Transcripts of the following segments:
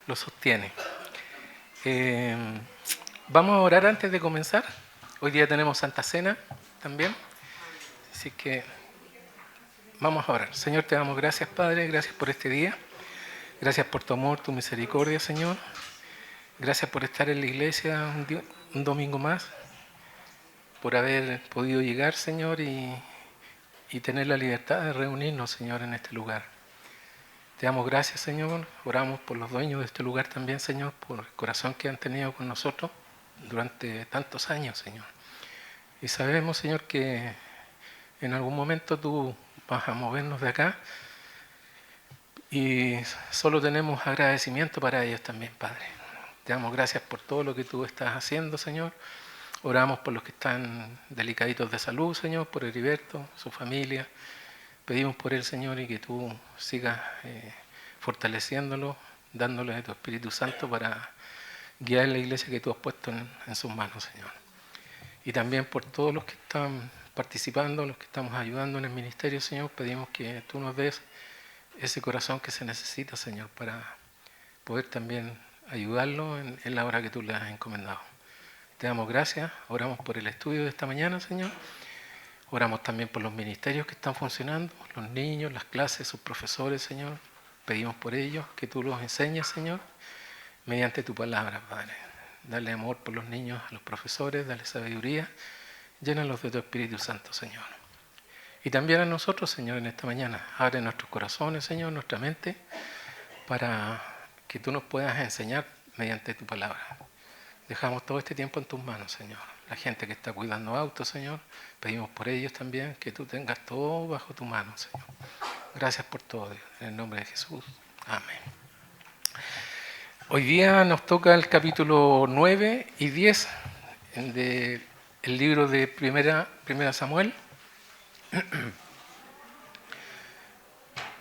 lo sostiene. Vamos a orar antes de comenzar. Hoy día tenemos Santa Cena también, así que vamos a orar. Señor, te damos gracias, Padre, gracias por este día. Gracias por tu amor, tu misericordia, Señor. Gracias por estar en la iglesia un domingo más, por haber podido llegar, Señor, y tener la libertad de reunirnos, Señor, en este lugar. Te damos gracias, Señor. Oramos por los dueños de este lugar también, Señor, por el corazón que han tenido con nosotros durante tantos años, Señor. Y sabemos, Señor, que en algún momento tú vas a movernos de acá y solo tenemos agradecimiento para ellos también, Padre. Te damos gracias por todo lo que tú estás haciendo, Señor. Oramos por los que están delicaditos de salud, Señor, por Heriberto, su familia. Pedimos por él, Señor, y que tú sigas fortaleciéndolo, dándole a tu Espíritu Santo para guiar la iglesia que tú has puesto en sus manos, Señor. Y también por todos los que están participando, los que estamos ayudando en el ministerio, Señor, pedimos que tú nos des ese corazón que se necesita, Señor, para poder también ayudarlo en la hora que tú le has encomendado. Te damos gracias, oramos por el estudio de esta mañana, Señor. Oramos también por los ministerios que están funcionando, los niños, las clases, sus profesores, Señor. Pedimos por ellos que tú los enseñes, Señor, mediante tu palabra, Padre. Dale amor por los niños a los profesores, dale sabiduría, llénalos de tu Espíritu Santo, Señor. Y también a nosotros, Señor, en esta mañana. Abre nuestros corazones, Señor, nuestra mente, para que tú nos puedas enseñar mediante tu palabra. Dejamos todo este tiempo en tus manos, Señor. La gente que está cuidando autos, Señor, pedimos por ellos también que tú tengas todo bajo tu mano, Señor. Gracias por todo, Dios. En el nombre de Jesús. Amén. Hoy día nos toca el capítulo 9 y 10 del libro de Primera Samuel.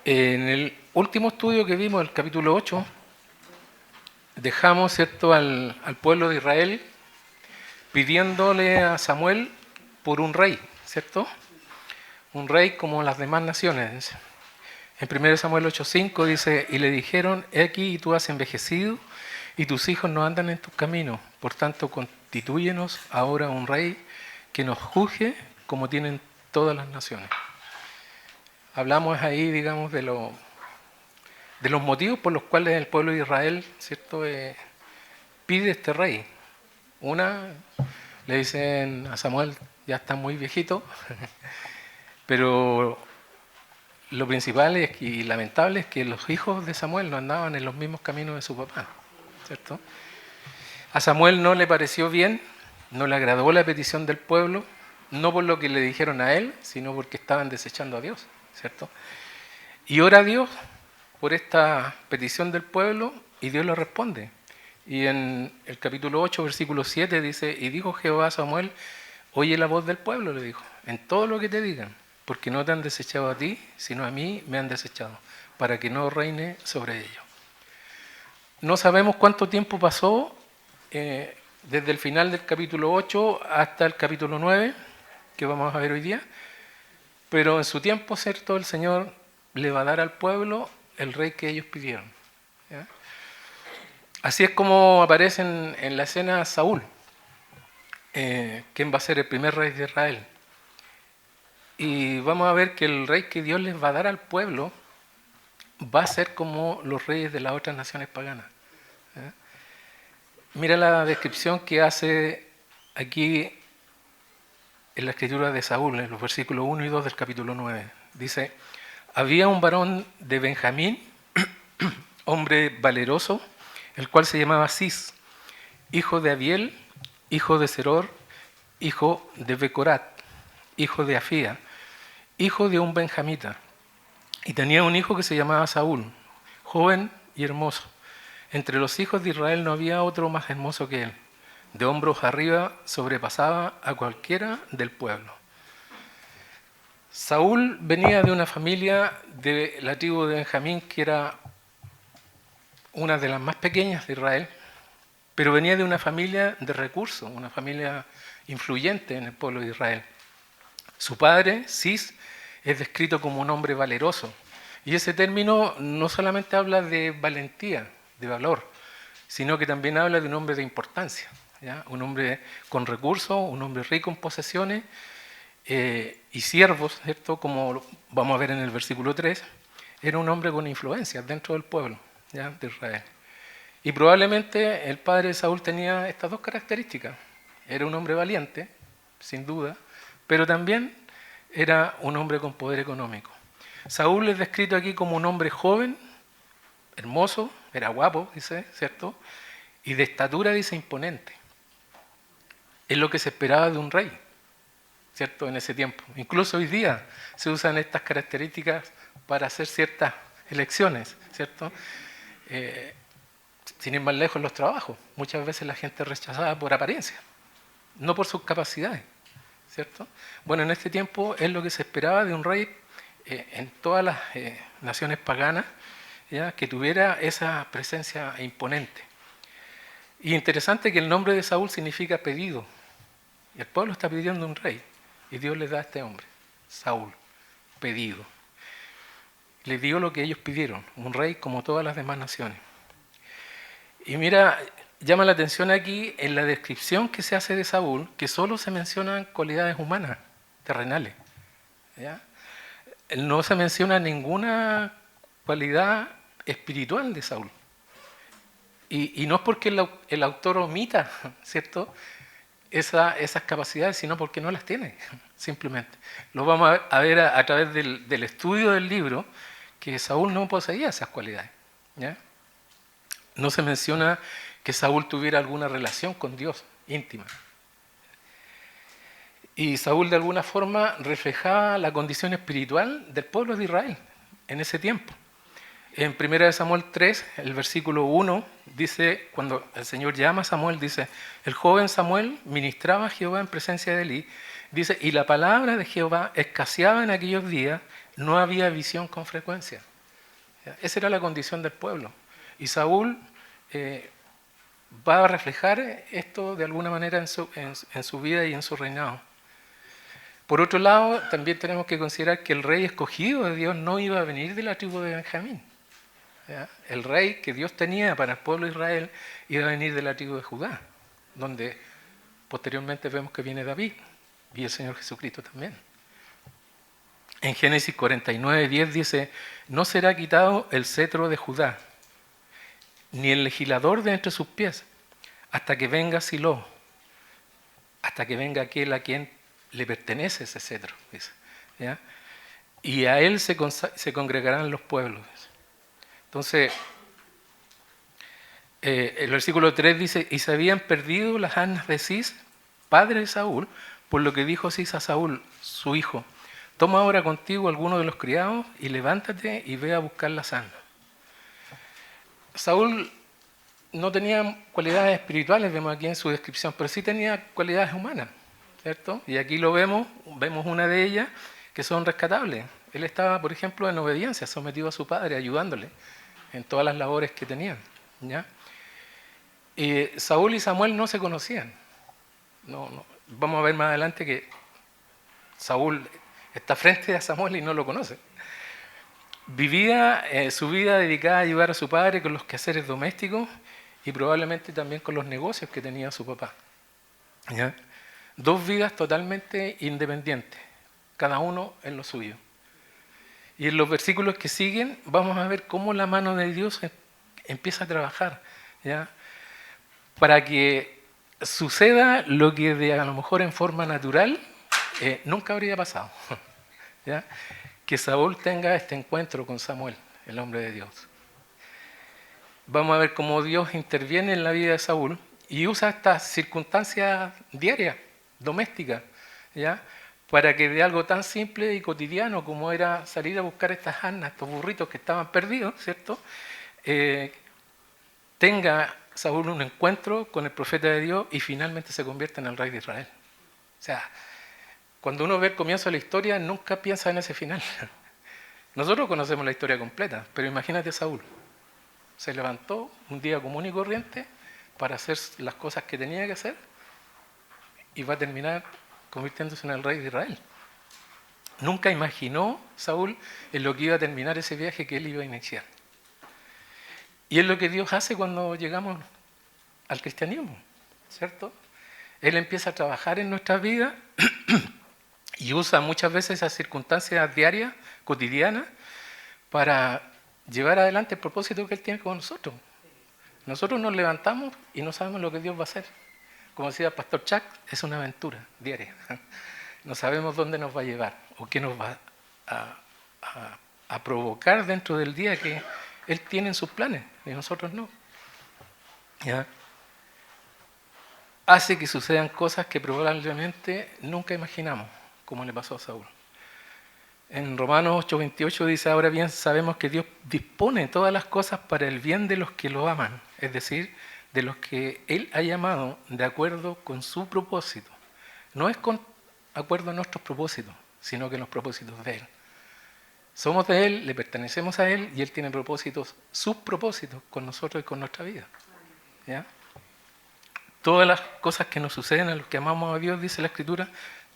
En el último estudio que vimos, el capítulo 8, dejamos, ¿cierto?, al pueblo de Israel pidiéndole a Samuel por un rey, ¿cierto? Un rey como las demás naciones. En 1 Samuel 8:5 dice, y le dijeron, he aquí y tú has envejecido y tus hijos no andan en tus caminos, por tanto constitúyenos ahora un rey que nos juzgue como tienen todas las naciones. Hablamos ahí, digamos, de los motivos por los cuales el pueblo de Israel, ¿cierto?, pide este rey. Una, le dicen a Samuel, ya está muy viejito, pero lo principal y lamentable es que los hijos de Samuel no andaban en los mismos caminos de su papá, ¿cierto? A Samuel no le pareció bien, no le agradó la petición del pueblo, no por lo que le dijeron a él, sino porque estaban desechando a Dios, ¿cierto? Y ora a Dios por esta petición del pueblo y Dios lo responde. Y en el capítulo 8, versículo 7 dice, y dijo Jehová a Samuel, oye la voz del pueblo, le dijo, en todo lo que te digan, porque no te han desechado a ti, sino a mí me han desechado, para que no reine sobre ellos. No sabemos cuánto tiempo pasó desde el final del capítulo 8 hasta el capítulo 9, que vamos a ver hoy día, pero en su tiempo, ¿cierto?, el Señor le va a dar al pueblo el rey que ellos pidieron, ¿ya? Así es como aparece en la escena Saúl, quien va a ser el primer rey de Israel. Y vamos a ver que el rey que Dios les va a dar al pueblo va a ser como los reyes de las otras naciones paganas. Mira la descripción que hace aquí en la escritura de Saúl, en los versículos 1 y 2 del capítulo 9. Dice, había un varón de Benjamín, hombre valeroso, el cual se llamaba Cis, hijo de Abiel, hijo de Seror, hijo de Becorat, hijo de Afía, hijo de un benjamita. Y tenía un hijo que se llamaba Saúl, joven y hermoso. Entre los hijos de Israel no había otro más hermoso que él. De hombros arriba sobrepasaba a cualquiera del pueblo. Saúl venía de una familia de la tribu de Benjamín, que era una de las más pequeñas de Israel, pero venía de una familia de recursos, una familia influyente en el pueblo de Israel. Su padre, Cis, es descrito como un hombre valeroso. Y ese término no solamente habla de valentía, de valor, sino que también habla de un hombre de importancia, ¿ya? Un hombre con recursos, un hombre rico en posesiones y siervos, ¿cierto? Como vamos a ver en el versículo 3, era un hombre con influencia dentro del pueblo, ¿ya? De Israel. Y probablemente el padre de Saúl tenía estas dos características. Era un hombre valiente, sin duda, pero también era un hombre con poder económico. Saúl es descrito aquí como un hombre joven, hermoso, era guapo, dice, ¿cierto? Y de estatura, dice, imponente. Es lo que se esperaba de un rey, ¿cierto? En ese tiempo. Incluso hoy día se usan estas características para hacer ciertas elecciones, ¿cierto? Sin ir más lejos en los trabajos. Muchas veces la gente es rechazada por apariencia, no por sus capacidades, ¿cierto? Bueno, en este tiempo es lo que se esperaba de un rey en todas las naciones paganas, ¿ya? Que tuviera esa presencia imponente. Y interesante que el nombre de Saúl significa pedido. Y el pueblo está pidiendo un rey. Y Dios les da a este hombre, Saúl, pedido. Les dio lo que ellos pidieron, un rey como todas las demás naciones. Y mira, llama la atención aquí en la descripción que se hace de Saúl, que solo se mencionan cualidades humanas, terrenales, ¿ya? No se menciona ninguna cualidad espiritual de Saúl. Y no es porque el autor omita, ¿cierto?, esas capacidades, sino porque no las tiene, simplemente. Lo vamos a ver a través del estudio del libro, que Saúl no poseía esas cualidades, ¿ya? No se menciona que Saúl tuviera alguna relación con Dios íntima. Y Saúl de alguna forma reflejaba la condición espiritual del pueblo de Israel en ese tiempo. En 1 Samuel 3, el versículo 1, dice, cuando el Señor llama a Samuel, dice, el joven Samuel ministraba a Jehová en presencia de Elí, dice, y la palabra de Jehová escaseaba en aquellos días, no había visión con frecuencia. Esa era la condición del pueblo. Y Saúl va a reflejar esto de alguna manera en su vida y en su reinado. Por otro lado, también tenemos que considerar que el rey escogido de Dios no iba a venir de la tribu de Benjamín. ¿Ya? El rey que Dios tenía para el pueblo de Israel iba a venir de la tribu de Judá, donde posteriormente vemos que viene David y el Señor Jesucristo también. En Génesis 49:10 dice, no será quitado el cetro de Judá, ni el legislador de entre sus pies, hasta que venga Silo, hasta que venga aquel a quien le pertenece ese cetro, dice, ¿ya? Y a él se congregarán los pueblos. Entonces, el versículo 3 dice, y se habían perdido las asnas de Cis, padre de Saúl, por lo que dijo Cis a Saúl, su hijo, toma ahora contigo alguno de los criados y levántate y ve a buscar las asnas. Saúl no tenía cualidades espirituales, vemos aquí en su descripción, pero sí tenía cualidades humanas, ¿cierto? Y aquí lo vemos una de ellas que son rescatables. Él estaba, por ejemplo, en obediencia, sometido a su padre, ayudándole en todas las labores que tenían, ¿ya? Saúl y Samuel no se conocían. No. Vamos a ver más adelante que Saúl está frente a Samuel y no lo conoce. Vivía su vida dedicada a ayudar a su padre con los quehaceres domésticos y probablemente también con los negocios que tenía su papá, ¿ya? Dos vidas totalmente independientes, cada uno en lo suyo. Y en los versículos que siguen vamos a ver cómo la mano de Dios empieza a trabajar, ¿ya? Para que suceda lo que a lo mejor en forma natural nunca habría pasado, ¿ya? Que Saúl tenga este encuentro con Samuel, el hombre de Dios. Vamos a ver cómo Dios interviene en la vida de Saúl y usa estas circunstancias diarias, domésticas, ¿ya? Para que de algo tan simple y cotidiano como era salir a buscar estas asnas, estos burritos que estaban perdidos, ¿cierto? Tenga Saúl un encuentro con el profeta de Dios y finalmente se convierte en el rey de Israel. O sea, cuando uno ve el comienzo de la historia, nunca piensa en ese final. Nosotros conocemos la historia completa, pero imagínate a Saúl. Se levantó un día común y corriente para hacer las cosas que tenía que hacer y va a terminar convirtiéndose en el rey de Israel. Nunca imaginó Saúl en lo que iba a terminar ese viaje que él iba a iniciar. Y es lo que Dios hace cuando llegamos al cristianismo, ¿cierto? Él empieza a trabajar en nuestras vidas y usa muchas veces esas circunstancias diarias, cotidianas, para llevar adelante el propósito que Él tiene con nosotros. Nosotros nos levantamos y no sabemos lo que Dios va a hacer. Como decía el pastor Chuck, es una aventura diaria. No sabemos dónde nos va a llevar o qué nos va a provocar dentro del día que Él tiene en sus planes y nosotros no. ¿Ya? Hace que sucedan cosas que probablemente nunca imaginamos, como le pasó a Saúl. En Romanos 8:28 dice: ahora bien sabemos que Dios dispone todas las cosas para el bien de los que lo aman, es decir, de los que Él ha llamado de acuerdo con su propósito. No es con acuerdo a nuestros propósitos, sino que los propósitos de Él. Somos de Él, le pertenecemos a Él y Él tiene propósitos, sus propósitos con nosotros y con nuestra vida. ¿Ya? Todas las cosas que nos suceden a los que amamos a Dios, dice la Escritura,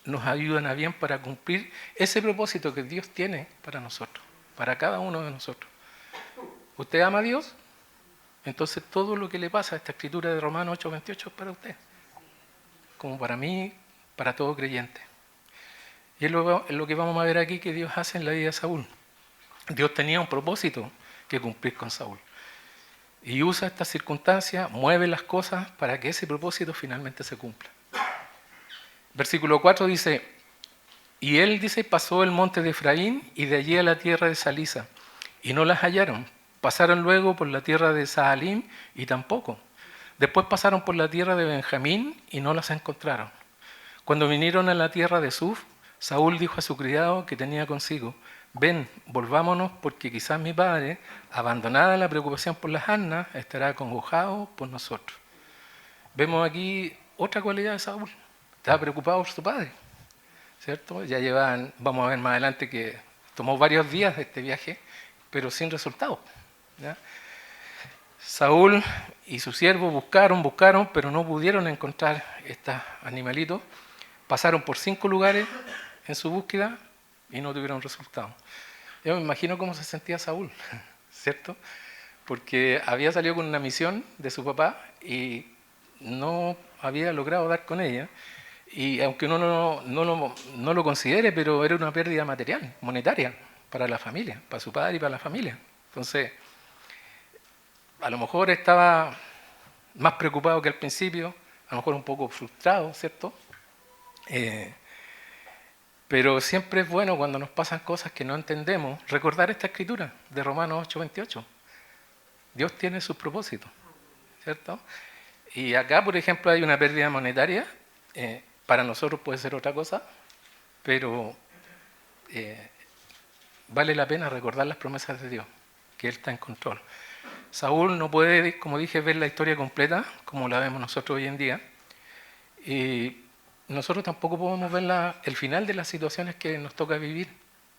nos ayudan a bien para cumplir ese propósito que Dios tiene para nosotros, para cada uno de nosotros. ¿Usted ama a Dios? Entonces todo lo que le pasa a esta Escritura de Romanos 8:28 es para usted, como para mí, para todo creyente. Y es lo que vamos a ver aquí que Dios hace en la vida de Saúl. Dios tenía un propósito que cumplir con Saúl. Y usa estas circunstancias, mueve las cosas para que ese propósito finalmente se cumpla. Versículo 4 dice: y él, dice, pasó el monte de Efraín y de allí a la tierra de Salisa, y no las hallaron. Pasaron luego por la tierra de Saalim y tampoco. Después pasaron por la tierra de Benjamín y no las encontraron. Cuando vinieron a la tierra de Suf, Saúl dijo a su criado que tenía consigo: ven, volvámonos, porque quizás mi padre, abandonada la preocupación por las asnas, estará acongojado por nosotros. Vemos aquí otra cualidad de Saúl. Estaba preocupado por su padre, ¿cierto? Ya llevan, vamos a ver más adelante que tomó varios días de este viaje, pero sin resultado, ¿ya? Saúl y su siervo buscaron, pero no pudieron encontrar estos animalitos. Pasaron por 5 lugares en su búsqueda y no tuvieron resultado. Yo me imagino cómo se sentía Saúl, ¿cierto? Porque había salido con una misión de su papá y no había logrado dar con ella. Y aunque uno no lo considere, pero era una pérdida material, monetaria, para la familia, para su padre y para la familia. Entonces, a lo mejor estaba más preocupado que al principio, a lo mejor un poco frustrado, ¿cierto? Pero siempre es bueno cuando nos pasan cosas que no entendemos, recordar esta escritura de Romanos 8:28. Dios tiene sus propósitos, ¿cierto? Y acá, por ejemplo, hay una pérdida monetaria. Para nosotros puede ser otra cosa, pero vale la pena recordar las promesas de Dios, que Él está en control. Saúl no puede, como dije, ver la historia completa, como la vemos nosotros hoy en día, y nosotros tampoco podemos ver el final de las situaciones que nos toca vivir,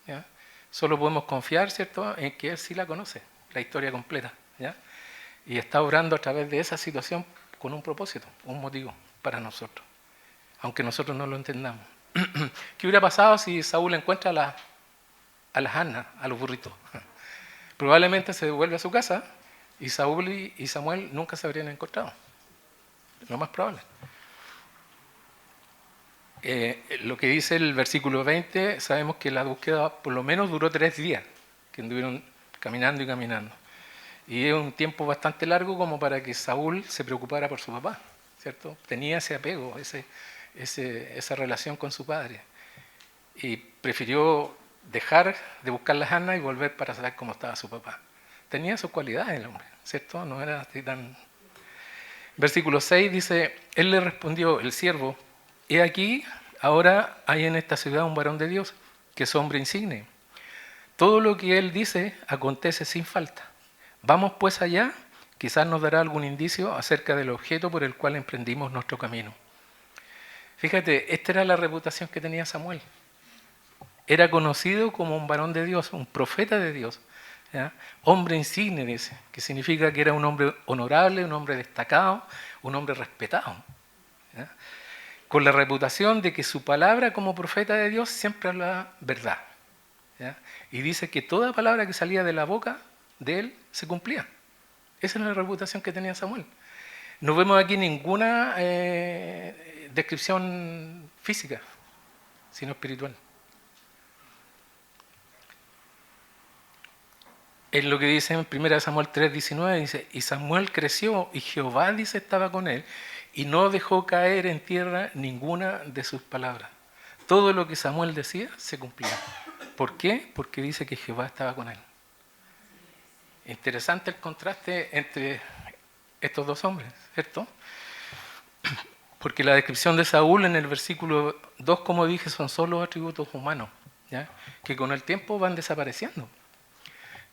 ¿ya? Solo podemos confiar, ¿cierto?, en que Él sí la conoce, la historia completa, ¿ya? Y está obrando a través de esa situación con un propósito, un motivo para nosotros, aunque nosotros no lo entendamos. ¿Qué hubiera pasado si Saúl encuentra a las asnas, a los burritos? Probablemente se devuelve a su casa y Saúl y Samuel nunca se habrían encontrado. Lo más probable. Lo que dice el versículo 20, sabemos que la búsqueda por lo menos duró 3 días, que anduvieron caminando y caminando. Y es un tiempo bastante largo como para que Saúl se preocupara por su papá, ¿cierto? Tenía ese apego, esa relación con su padre. Y prefirió dejar de buscar las asnas y volver para saber cómo estaba su papá. Tenía sus cualidades el hombre, ¿cierto? No era así tan... Versículo 6 dice: él le respondió, el siervo: he aquí, ahora hay en esta ciudad un varón de Dios, que es hombre insigne. Todo lo que él dice acontece sin falta. Vamos pues allá, quizás nos dará algún indicio acerca del objeto por el cual emprendimos nuestro camino. Fíjate, esta era la reputación que tenía Samuel. Era conocido como un varón de Dios, un profeta de Dios, ¿ya? Hombre insigne, dice, que significa que era un hombre honorable, un hombre destacado, un hombre respetado, ¿ya? Con la reputación de que su palabra como profeta de Dios siempre hablaba verdad, ¿ya? Y dice que toda palabra que salía de la boca de él se cumplía. Esa es la reputación que tenía Samuel. No vemos aquí ninguna descripción física, sino espiritual. Es lo que dice en 1 Samuel 3:19, dice, y Samuel creció y Jehová, dice, estaba con él y no dejó caer en tierra ninguna de sus palabras. Todo lo que Samuel decía se cumplía. ¿Por qué? Porque dice que Jehová estaba con él. Interesante el contraste entre estos dos hombres, ¿cierto? Porque la descripción de Saúl en el versículo 2, como dije, son solo atributos humanos, ¿ya? Que con el tiempo van desapareciendo.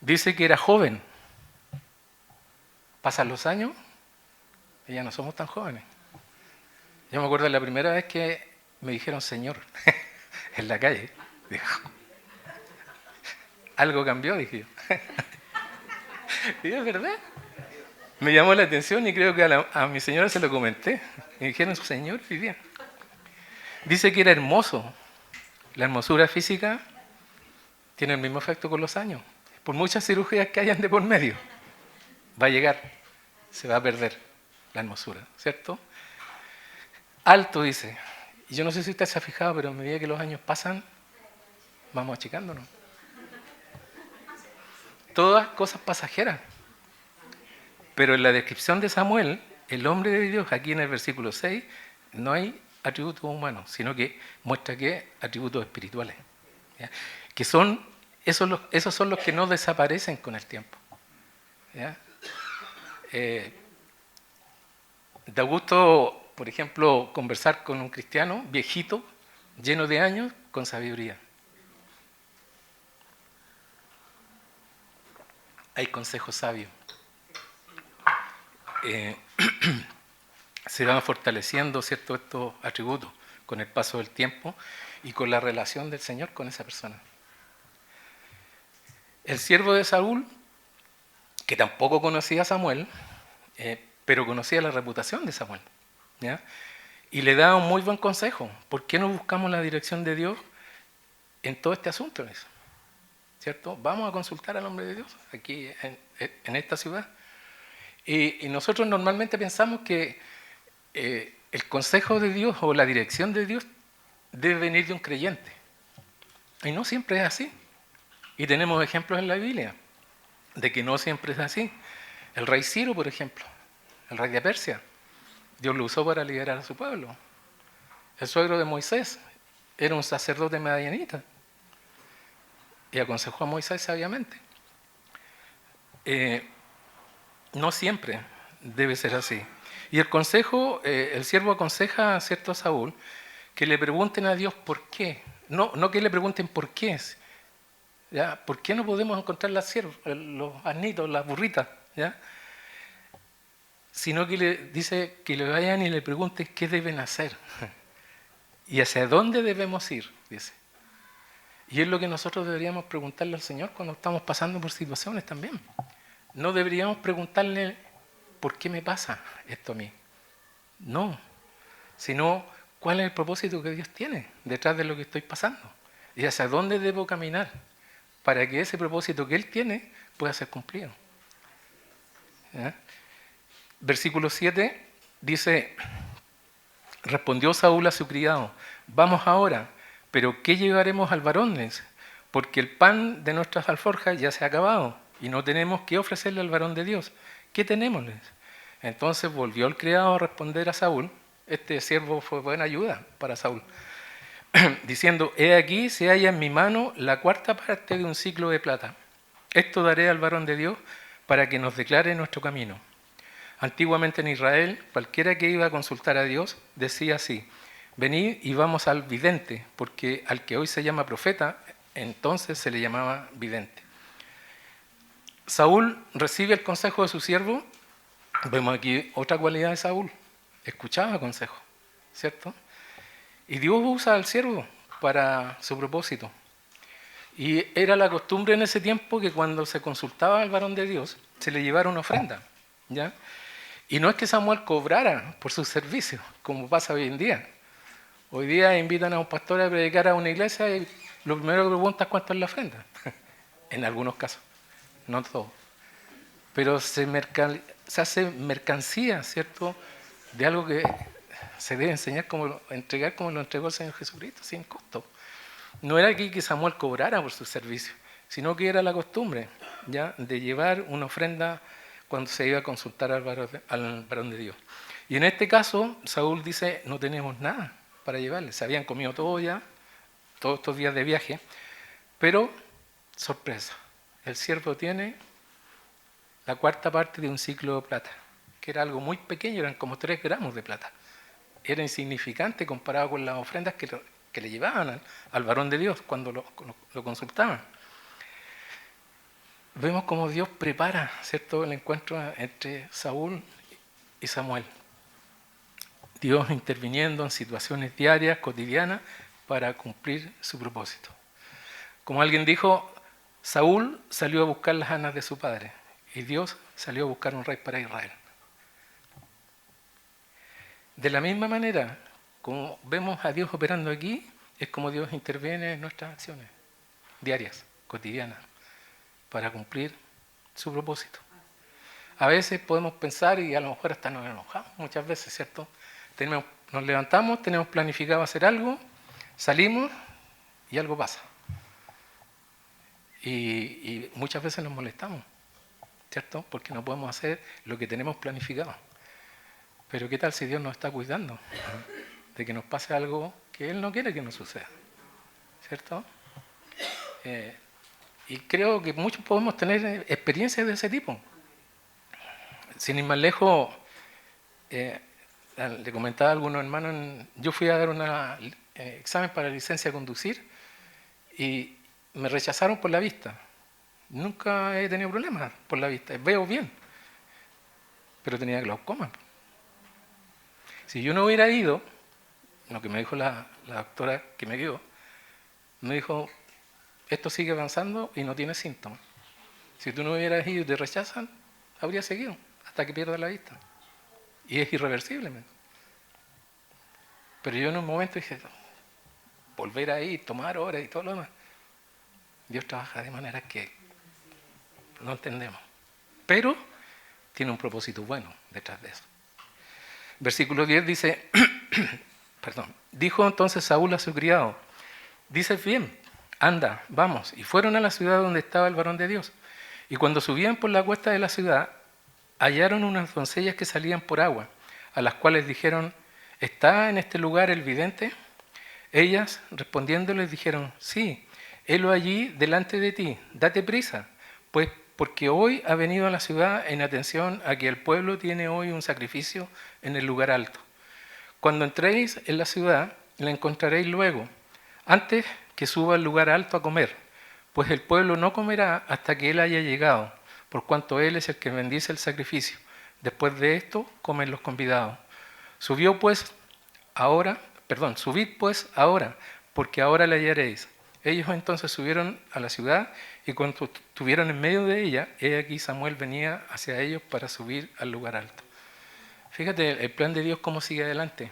Dice que era joven. Pasan los años y ya no somos tan jóvenes. Yo me acuerdo de la primera vez que me dijeron Señor en la calle. Algo cambió, dije yo. Y es verdad. Me llamó la atención y creo que a mi señora se lo comenté. Me dijeron Señor hoy día. Dice que era hermoso. La hermosura física tiene el mismo efecto con los años. Por muchas cirugías que hayan de por medio, va a llegar, se va a perder la hermosura, ¿cierto? Alto, dice. Y yo no sé si usted se ha fijado, pero a medida que los años pasan, vamos achicándonos. Todas cosas pasajeras. Pero en la descripción de Samuel, el hombre de Dios, aquí en el versículo 6, no hay atributos humanos, sino que muestra que atributos espirituales. ¿Ya? Que son... Esos son los que no desaparecen con el tiempo. ¿Ya? Da gusto, por ejemplo, conversar con un cristiano viejito, lleno de años, con sabiduría. Hay consejos sabios. Se van fortaleciendo, ¿cierto?, estos atributos con el paso del tiempo y con la relación del Señor con esa persona. El siervo de Saúl, que tampoco conocía a Samuel, pero conocía la reputación de Samuel, ¿ya? Y le da un muy buen consejo. ¿Por qué no buscamos la dirección de Dios en todo este asunto? ¿Cierto? Vamos a consultar al hombre de Dios aquí en esta ciudad. Y nosotros normalmente pensamos que el consejo de Dios o la dirección de Dios debe venir de un creyente. Y no siempre es así. Y tenemos ejemplos en la Biblia de que no siempre es así. El rey Ciro, por ejemplo, el rey de Persia, Dios lo usó para liderar a su pueblo. El suegro de Moisés era un sacerdote madianita y aconsejó a Moisés sabiamente. No siempre debe ser así. Y el consejo, el siervo aconseja, ¿cierto?, a Saúl, que le pregunten a Dios por qué. No que le pregunten por qué. ¿Ya? ¿Por qué no podemos encontrar los asnitos, las burritas? ¿Ya? Sino que le dice que le vayan y le pregunten qué deben hacer y hacia dónde debemos ir, dice. Y es lo que nosotros deberíamos preguntarle al Señor cuando estamos pasando por situaciones también. No deberíamos preguntarle ¿por qué me pasa esto a mí? No, sino cuál es el propósito que Dios tiene detrás de lo que estoy pasando y hacia dónde debo caminar para que ese propósito que Él tiene pueda ser cumplido. ¿Ya? Versículo 7 dice, respondió Saúl a su criado, vamos ahora, pero ¿qué llevaremos al varón? Porque el pan de nuestras alforjas ya se ha acabado y no tenemos qué ofrecerle al varón de Dios. ¿Qué tenemos? Entonces volvió el criado a responder a Saúl. Este siervo fue buena ayuda para Saúl. Diciendo, he aquí se halla en mi mano la cuarta parte de un siclo de plata. Esto daré al varón de Dios para que nos declare nuestro camino. Antiguamente en Israel, cualquiera que iba a consultar a Dios decía así, venid y vamos al vidente, porque al que hoy se llama profeta, entonces se le llamaba vidente. Saúl recibe el consejo de su siervo. Vemos aquí otra cualidad de Saúl, escuchaba consejos, ¿cierto? Y Dios usa al siervo para su propósito. Y era la costumbre en ese tiempo que cuando se consultaba al varón de Dios, se le llevara una ofrenda, ¿ya? Y no es que Samuel cobrara por sus servicios, como pasa hoy en día. Hoy día invitan a un pastor a predicar a una iglesia y lo primero que pregunta es cuánto es la ofrenda. En algunos casos, no todos. Pero se se hace mercancía, ¿cierto?, de algo que se debe enseñar entregar como lo entregó el Señor Jesucristo, sin costo. No era aquí que Samuel cobrara por su servicio, sino que era la costumbre, ¿ya?, de llevar una ofrenda cuando se iba a consultar al varón de Dios. Y en este caso, Saúl dice, no tenemos nada para llevarle. Se habían comido todo ya, todos estos días de viaje, pero, sorpresa, el siervo tiene la cuarta parte de un ciclo de plata, que era algo muy pequeño, eran como 3 gramos de plata. Era insignificante comparado con las ofrendas que le llevaban al varón de Dios cuando lo consultaban. Vemos cómo Dios prepara, ¿cierto?, el encuentro entre Saúl y Samuel. Dios interviniendo en situaciones diarias, cotidianas, para cumplir su propósito. Como alguien dijo, Saúl salió a buscar las anas de su padre y Dios salió a buscar un rey para Israel. De la misma manera, como vemos a Dios operando aquí, es como Dios interviene en nuestras acciones diarias, cotidianas, para cumplir su propósito. A veces podemos pensar, y a lo mejor hasta nos enojamos muchas veces, ¿cierto? Nos levantamos, tenemos planificado hacer algo, salimos y algo pasa. Y muchas veces nos molestamos, ¿cierto? Porque no podemos hacer lo que tenemos planificado. Pero ¿qué tal si Dios nos está cuidando de que nos pase algo que Él no quiere que nos suceda? ¿Cierto? Y creo que muchos podemos tener experiencias de ese tipo. Sin ir más lejos, le comentaba a algunos hermanos, yo fui a dar un examen para la licencia de conducir y me rechazaron por la vista. Nunca he tenido problemas por la vista, veo bien, pero tenía glaucoma. Si yo no hubiera ido, lo que me dijo la doctora que me guió, me dijo, esto sigue avanzando y no tiene síntomas. Si tú no hubieras ido y te rechazan, habría seguido hasta que pierdas la vista. Y es irreversible. Pero yo en un momento dije, volver ahí, tomar horas y todo lo demás. Dios trabaja de manera que no entendemos. Pero tiene un propósito bueno detrás de eso. Versículo 10 dice, dijo entonces Saúl a su criado, dices bien, anda, vamos. Y fueron a la ciudad donde estaba el varón de Dios. Y cuando subían por la cuesta de la ciudad, hallaron unas doncellas que salían por agua, a las cuales dijeron, ¿está en este lugar el vidente? Ellas, respondiéndoles, dijeron, sí, helo allí delante de ti, date prisa, pues porque hoy ha venido a la ciudad en atención a que el pueblo tiene hoy un sacrificio en el lugar alto. Cuando entréis en la ciudad, la encontraréis luego, antes que suba al lugar alto a comer, pues el pueblo no comerá hasta que él haya llegado, por cuanto él es el que bendice el sacrificio. Después de esto, comen los convidados. Subid pues ahora, porque ahora la hallaréis. Ellos entonces subieron a la ciudad y cuando estuvieron en medio de ella, he aquí Samuel venía hacia ellos para subir al lugar alto. Fíjate el plan de Dios cómo sigue adelante.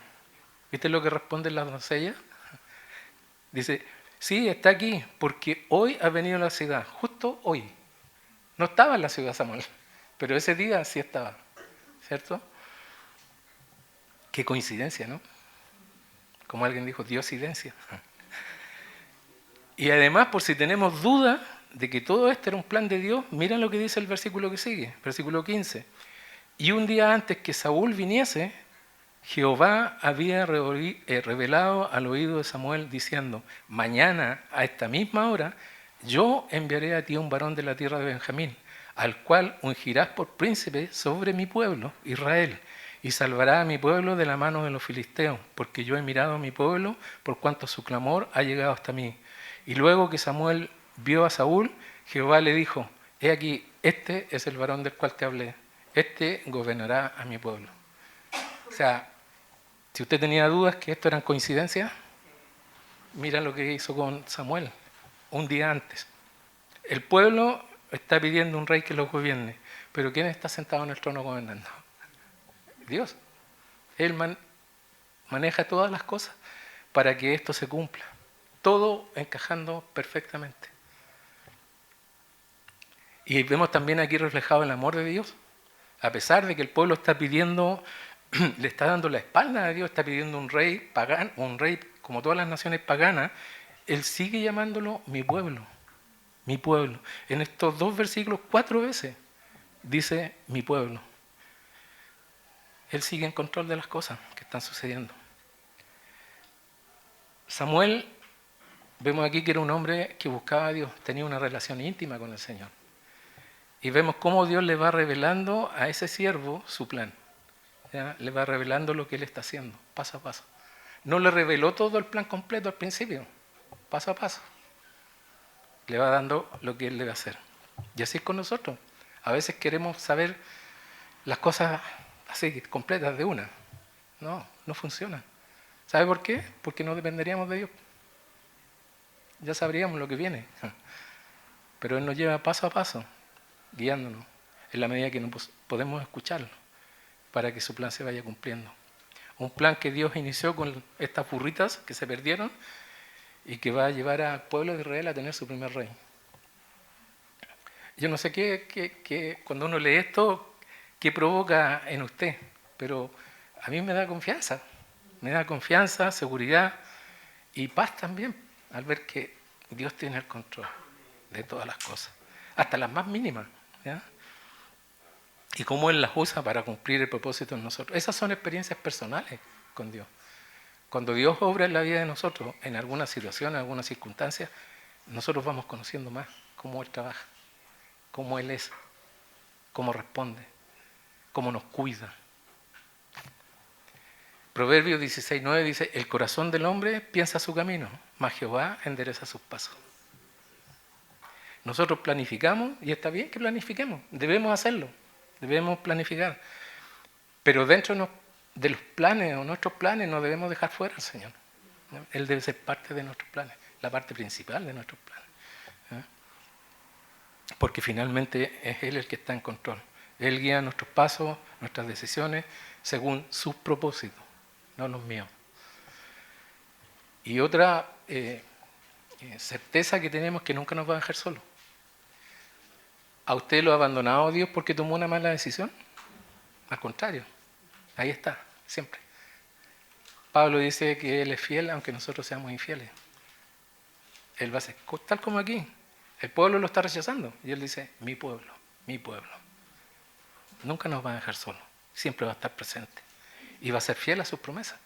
¿Viste lo que responden las doncellas? Dice, sí, está aquí, porque hoy ha venido a la ciudad, justo hoy. No estaba en la ciudad Samuel, pero ese día sí estaba, ¿cierto? Qué coincidencia, ¿no? Como alguien dijo, diosidencia. Y además, por si tenemos duda de que todo esto era un plan de Dios, mira lo que dice el versículo que sigue, versículo 15. Y un día antes que Saúl viniese, Jehová había revelado al oído de Samuel diciendo, mañana a esta misma hora yo enviaré a ti un varón de la tierra de Benjamín, al cual ungirás por príncipe sobre mi pueblo, Israel, y salvará a mi pueblo de la mano de los filisteos, porque yo he mirado a mi pueblo por cuanto su clamor ha llegado hasta mí. Y luego que Samuel vio a Saúl, Jehová le dijo, he aquí, este es el varón del cual te hablé, este gobernará a mi pueblo. O sea, si usted tenía dudas que esto eran coincidencias, mira lo que hizo con Samuel un día antes. El pueblo está pidiendo un rey que los gobierne, pero ¿quién está sentado en el trono gobernando? Dios. Él maneja todas las cosas para que esto se cumpla. Todo encajando perfectamente. Y vemos también aquí reflejado el amor de Dios, A pesar de que el pueblo está pidiendo, le está dando la espalda a Dios, está pidiendo un rey pagano, un rey como todas las naciones paganas, él sigue llamándolo mi pueblo, mi pueblo. En estos 2 versículos 4 veces dice mi pueblo. Él sigue en control de las cosas que están sucediendo. Samuel, vemos aquí que era un hombre que buscaba a Dios, tenía una relación íntima con el Señor. Y vemos cómo Dios le va revelando a ese siervo su plan. ¿Ya? Le va revelando lo que él está haciendo, paso a paso. No le reveló todo el plan completo al principio, paso a paso. Le va dando lo que él debe hacer. Y así es con nosotros. A veces queremos saber las cosas así, completas de una. No, no funciona. ¿Sabe por qué? Porque no dependeríamos de Dios. Ya sabríamos lo que viene. Pero Él nos lleva paso a paso, guiándonos, en la medida que no podemos escucharlo, para que su plan se vaya cumpliendo. Un plan que Dios inició con estas burritas que se perdieron y que va a llevar al pueblo de Israel a tener su primer rey. Yo no sé qué cuando uno lee esto, qué provoca en usted, pero a mí me da confianza, seguridad y paz también, al ver que Dios tiene el control de todas las cosas, hasta las más mínimas, ¿ya? Y cómo Él las usa para cumplir el propósito en nosotros. Esas son experiencias personales con Dios. Cuando Dios obra en la vida de nosotros, en alguna situación, en alguna circunstancia, nosotros vamos conociendo más cómo Él trabaja, cómo Él es, cómo responde, cómo nos cuida. Proverbios 16:9 dice, el corazón del hombre piensa su camino, mas Jehová endereza sus pasos. Nosotros planificamos, y está bien que planifiquemos, debemos hacerlo, debemos planificar. Pero dentro de los planes o nuestros planes no debemos dejar fuera al Señor. Él debe ser parte de nuestros planes, la parte principal de nuestros planes. Porque finalmente es Él el que está en control. Él guía nuestros pasos, nuestras decisiones, según sus propósitos, no los míos. Y otra certeza que tenemos es que nunca nos va a dejar solos. ¿A usted lo ha abandonado Dios porque tomó una mala decisión? Al contrario, ahí está, siempre. Pablo dice que Él es fiel aunque nosotros seamos infieles. Él va a ser tal como aquí. El pueblo lo está rechazando y Él dice, mi pueblo, mi pueblo. Nunca nos va a dejar solos, siempre va a estar presente y va a ser fiel a sus promesas.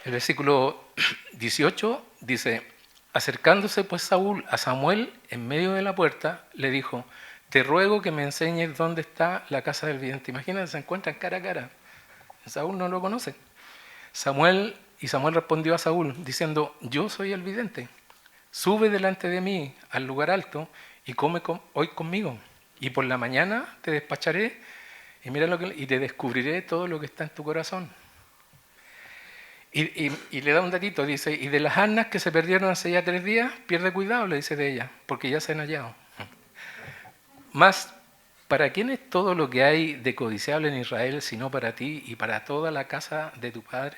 El versículo 18 dice, acercándose pues Saúl a Samuel en medio de la puerta, le dijo, te ruego que me enseñes dónde está la casa del vidente. Imagínense, se encuentran cara a cara. Saúl no lo conoce. Samuel respondió a Saúl diciendo, yo soy el vidente. Sube delante de mí al lugar alto y come hoy conmigo. Y por la mañana te despacharé y te descubriré todo lo que está en tu corazón. Y le da un datito, dice, y de las asnas que se perdieron hace ya 3 días, pierde cuidado, le dice de ellas, porque ya se han hallado. Más, ¿para quién es todo lo que hay de codiciable en Israel, sino para ti y para toda la casa de tu padre?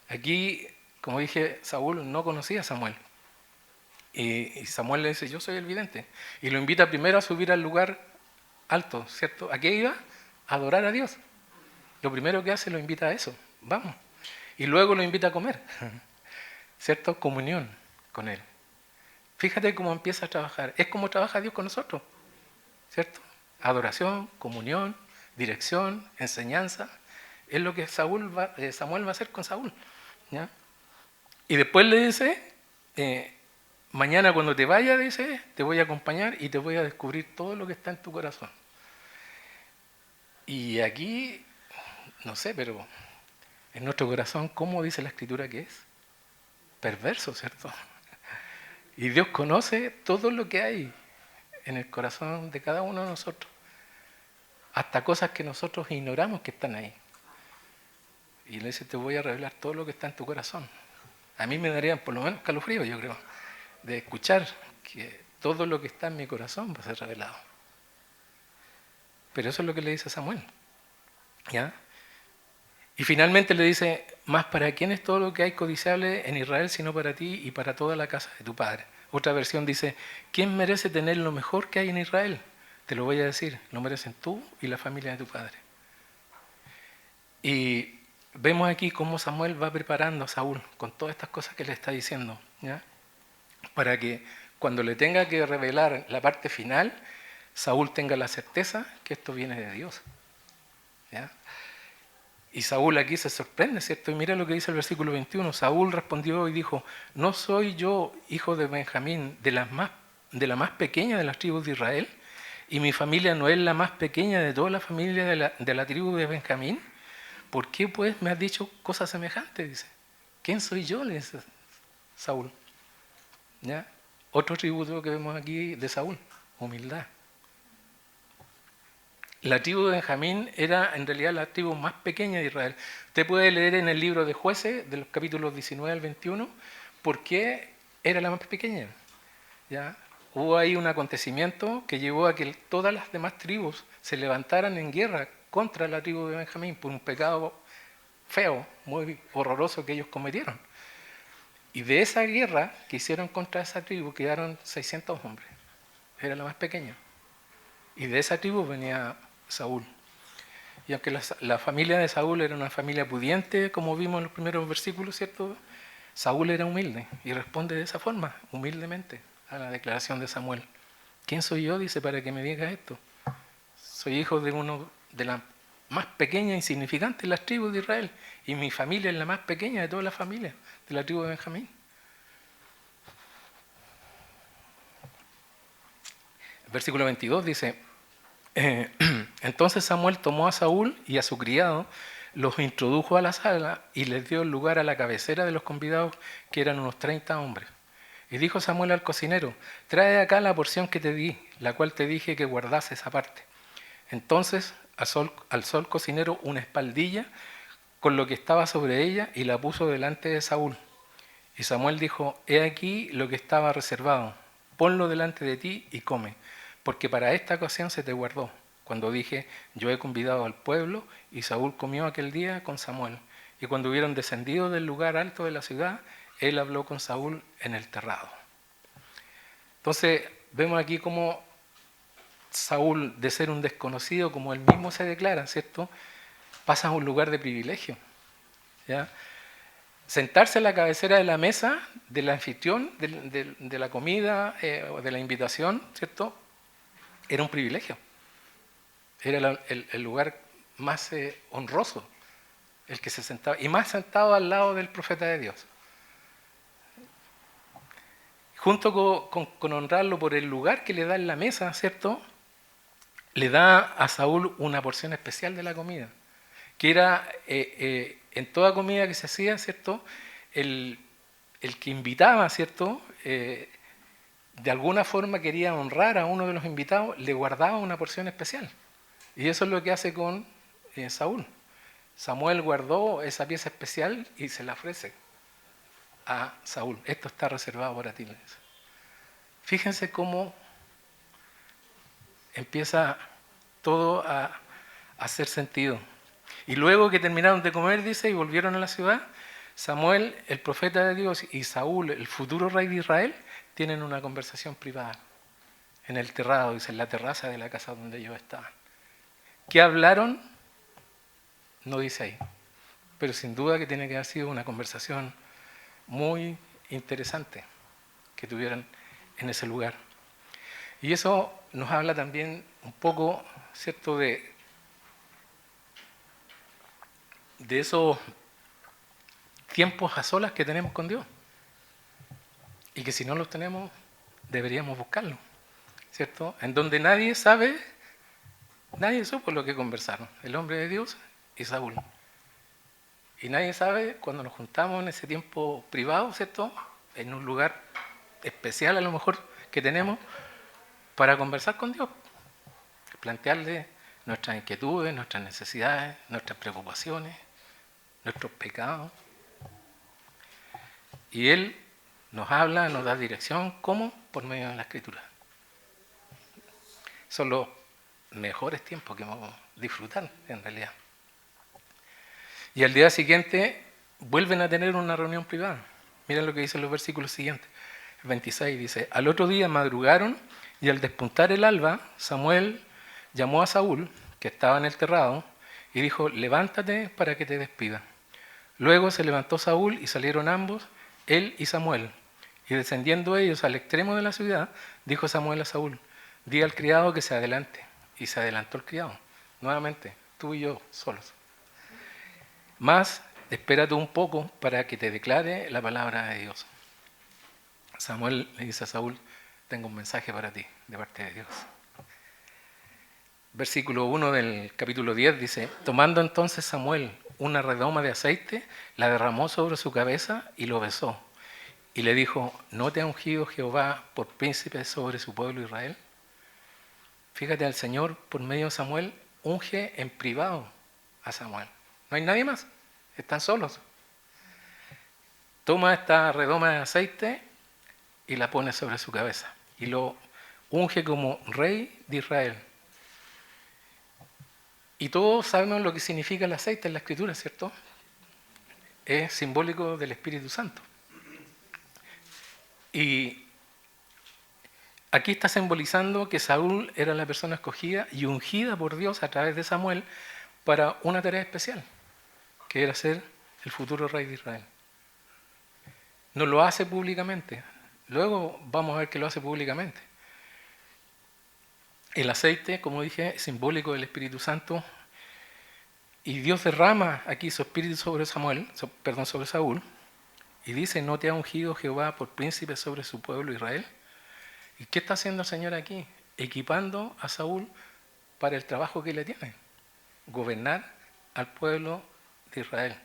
Aquí, como dije, Saúl no conocía a Samuel. Y Samuel le dice, yo soy el vidente. Y lo invita primero a subir al lugar alto, ¿cierto? ¿A qué iba? A adorar a Dios. Lo primero que hace lo invita a eso. Vamos. Y luego lo invita a comer, ¿cierto? Comunión con Él. Fíjate cómo empieza a trabajar. Es como trabaja Dios con nosotros, ¿cierto? Adoración, comunión, dirección, enseñanza. Es lo que Samuel va a hacer con Saúl, ¿ya? Y después le dice, mañana cuando te vaya, dice, te voy a acompañar y te voy a descubrir todo lo que está en tu corazón. Y aquí, no sé, pero en nuestro corazón, ¿cómo dice la Escritura que es? Perverso, ¿cierto? Y Dios conoce todo lo que hay en el corazón de cada uno de nosotros. Hasta cosas que nosotros ignoramos que están ahí. Y le dice, te voy a revelar todo lo que está en tu corazón. A mí me darían por lo menos calofrío, yo creo, de escuchar que todo lo que está en mi corazón va a ser revelado. Pero eso es lo que le dice Samuel, ¿ya? Y finalmente le dice, más para quién es todo lo que hay codiciable en Israel, sino para ti y para toda la casa de tu padre. Otra versión dice, ¿quién merece tener lo mejor que hay en Israel? Te lo voy a decir, lo merecen tú y la familia de tu padre. Y vemos aquí cómo Samuel va preparando a Saúl con todas estas cosas que le está diciendo, ¿ya? Para que cuando le tenga que revelar la parte final, Saúl tenga la certeza que esto viene de Dios, ¿ya? Y Saúl aquí se sorprende, ¿cierto? Y mira lo que dice el versículo 21. Saúl respondió y dijo: ¿no soy yo hijo de Benjamín, de la más pequeña de las tribus de Israel? ¿Y mi familia no es la más pequeña de toda la familia de la tribu de Benjamín? ¿Por qué pues me has dicho cosas semejantes? Dice. ¿Quién soy yo? Le dice Saúl. ¿Ya? Otro atributo que vemos aquí de Saúl: humildad. La tribu de Benjamín era en realidad la tribu más pequeña de Israel. Usted puede leer en el libro de Jueces, de los capítulos 19 al 21, por qué era la más pequeña. ¿Ya? Hubo ahí un acontecimiento que llevó a que todas las demás tribus se levantaran en guerra contra la tribu de Benjamín por un pecado feo, muy horroroso que ellos cometieron. Y de esa guerra que hicieron contra esa tribu quedaron 600 hombres. Era la más pequeña. Y de esa tribu venía Saúl. Y aunque la familia de Saúl era una familia pudiente, como vimos en los primeros versículos, ¿cierto? Saúl era humilde y responde de esa forma, humildemente, a la declaración de Samuel. ¿Quién soy yo? Dice, para que me digas esto. Soy hijo de uno de las más pequeñas e insignificantes de las tribus de Israel. Y mi familia es la más pequeña de todas las familias de la tribu de Benjamín. El versículo 22 dice: entonces Samuel tomó a Saúl y a su criado, los introdujo a la sala y les dio lugar a la cabecera de los convidados, que eran unos 30 hombres. Y dijo Samuel al cocinero: trae acá la porción que te di, la cual te dije que guardases aparte. Entonces alzó el cocinero una espaldilla con lo que estaba sobre ella y la puso delante de Saúl. Y Samuel dijo: he aquí lo que estaba reservado, ponlo delante de ti y come, porque para esta ocasión se te guardó. Cuando dije: yo he convidado al pueblo, y Saúl comió aquel día con Samuel. Y cuando hubieron descendido del lugar alto de la ciudad, él habló con Saúl en el terrado. Entonces vemos aquí cómo Saúl, de ser un desconocido, como él mismo se declara, ¿cierto?, pasa a un lugar de privilegio, ¿ya? Sentarse a la cabecera de la mesa del anfitrión, de la comida o de la invitación, ¿cierto?, era un privilegio. Era el lugar más honroso, el que se sentaba, y más sentado al lado del profeta de Dios. Junto con honrarlo por el lugar que le da en la mesa, ¿cierto?, le da a Saúl una porción especial de la comida, que era en toda comida que se hacía, ¿cierto?, el que invitaba, ¿cierto?, de alguna forma quería honrar a uno de los invitados, le guardaba una porción especial. Y eso es lo que hace con Saúl. Samuel guardó esa pieza especial y se la ofrece a Saúl. Esto está reservado para ti. Fíjense cómo empieza todo a hacer sentido. Y luego que terminaron de comer, dice, y volvieron a la ciudad, Samuel, el profeta de Dios, y Saúl, el futuro rey de Israel, tienen una conversación privada en el terrado, dice, en la terraza de la casa donde ellos estaban. ¿Qué hablaron? No dice ahí, pero sin duda que tiene que haber sido una conversación muy interesante que tuvieron en ese lugar. Y eso nos habla también un poco, ¿cierto?, de esos tiempos a solas que tenemos con Dios. Y que si no los tenemos, deberíamos buscarlos, ¿cierto? En donde nadie supo lo que conversaron, el hombre de Dios y Saúl. Y nadie sabe cuando nos juntamos en ese tiempo privado, ¿cierto?, en un lugar especial a lo mejor que tenemos para conversar con Dios, plantearle nuestras inquietudes, nuestras necesidades, nuestras preocupaciones, nuestros pecados. Y Él nos habla, nos da dirección. ¿Cómo? Por medio de la Escritura. Son los mejores tiempos que vamos a disfrutar, en realidad. Y al día siguiente vuelven a tener una reunión privada. Miren lo que dicen los versículos siguientes. El 26 dice: al otro día madrugaron Y al despuntar el alba, Samuel llamó a Saúl, que estaba en el terrado, y dijo: levántate para que te despida. Luego se levantó Saúl y salieron ambos, él y Samuel. Y descendiendo ellos al extremo de la ciudad, dijo Samuel a Saúl: di al criado que se adelante. Y se adelantó el criado. Nuevamente, tú y yo solos. Mas, espérate un poco para que te declare la palabra de Dios. Samuel le dice a Saúl: tengo un mensaje para ti, de parte de Dios. Versículo 1 del capítulo 10 dice: tomando entonces Samuel una redoma de aceite, la derramó sobre su cabeza y lo besó. Y le dijo: ¿no te ha ungido Jehová por príncipe sobre su pueblo Israel? Fíjate, al Señor, por medio de Samuel, unge en privado a Samuel. No hay nadie más, están solos. Toma esta redoma de aceite y la pone sobre su cabeza. Y lo unge como rey de Israel. Y todos sabemos lo que significa el aceite en la Escritura, ¿cierto? Es simbólico del Espíritu Santo. Y aquí está simbolizando que Saúl era la persona escogida y ungida por Dios a través de Samuel para una tarea especial, que era ser el futuro rey de Israel. No lo hace públicamente. Luego vamos a ver que lo hace públicamente. El aceite, como dije, es simbólico del Espíritu Santo. Y Dios derrama aquí su espíritu sobre sobre Saúl. Y dice: ¿no te ha ungido Jehová por príncipe sobre su pueblo Israel? ¿Y qué está haciendo el Señor aquí? Equipando a Saúl para el trabajo que le tiene. Gobernar al pueblo de Israel.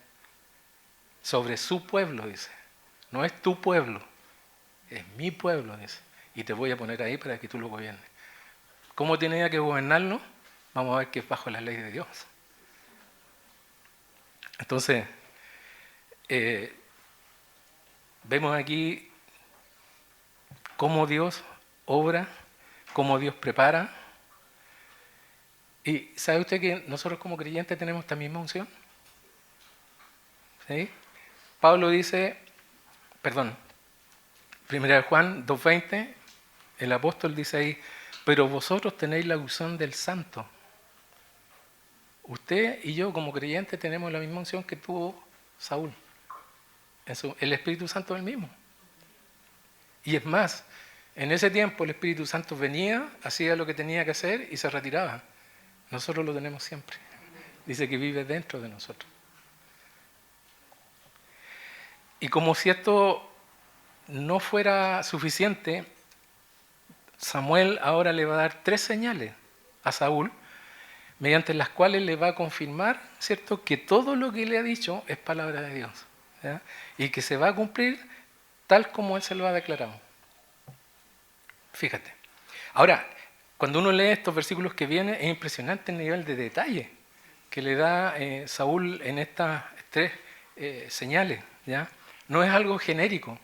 Sobre su pueblo, dice. No es tu pueblo, es mi pueblo, dice. Y te voy a poner ahí para que tú lo gobiernes. ¿Cómo tenía que gobernarlo? Vamos a ver que es bajo la ley de Dios. Entonces, vemos aquí cómo Dios obra, cómo Dios prepara. ¿Y sabe usted que nosotros como creyentes tenemos esta misma unción? ¿Sí? Pablo dice, 1 Juan 2:20, el apóstol dice ahí: pero vosotros tenéis la unción del Santo. Usted y yo como creyentes tenemos la misma unción que tuvo Saúl. El Espíritu Santo es el mismo. Y es más, en ese tiempo el Espíritu Santo venía, hacía lo que tenía que hacer y se retiraba. Nosotros lo tenemos siempre. Dice que vive dentro de nosotros. Y como si esto no fuera suficiente, Samuel ahora le va a dar 3 señales a Saúl, mediante las cuales le va a confirmar, ¿cierto?, que todo lo que le ha dicho es palabra de Dios, ¿ya? Y que se va a cumplir tal como él se lo ha declarado. Fíjate. Ahora, cuando uno lee estos versículos que vienen, es impresionante el nivel de detalle que le da Saúl en estas 3 señales, ¿ya? No es algo genérico,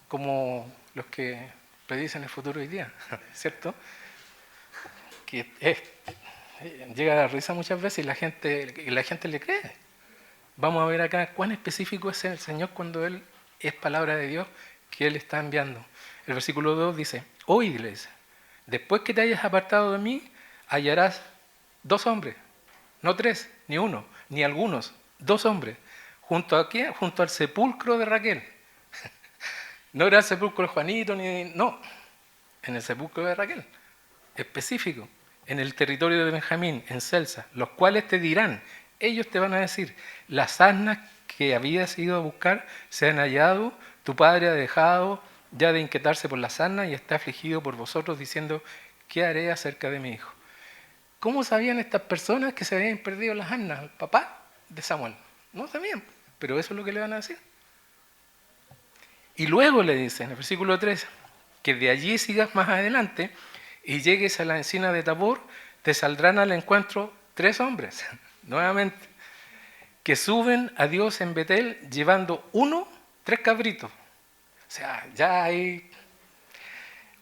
como los que predicen el futuro hoy día, ¿cierto? Que llega a la risa muchas veces y la gente le cree. Vamos a ver acá cuán específico es el Señor cuando Él es palabra de Dios que Él está enviando. El versículo 2 dice: hoy, le dice, después que te hayas apartado de mí, hallarás 2 hombres, no 3, ni 1, ni algunos, 2 hombres. ¿Junto a quién? Junto al sepulcro de Raquel. No era el sepulcro de Juanito, no, en el sepulcro de Raquel, específico, en el territorio de Benjamín, en Celsa, los cuales te dirán, ellos te van a decir: las asnas que habías ido a buscar se han hallado, tu padre ha dejado ya de inquietarse por las asnas y está afligido por vosotros, diciendo: ¿qué haré acerca de mi hijo? ¿Cómo sabían estas personas que se habían perdido las asnas? El papá de Samuel. No sabían, pero eso es lo que le van a decir. Y luego le dice en el versículo 3, que de allí sigas más adelante y llegues a la encina de Tabor, te saldrán al encuentro 3 hombres, nuevamente, que suben a Dios en Betel llevando 3 cabritos. O sea, ya hay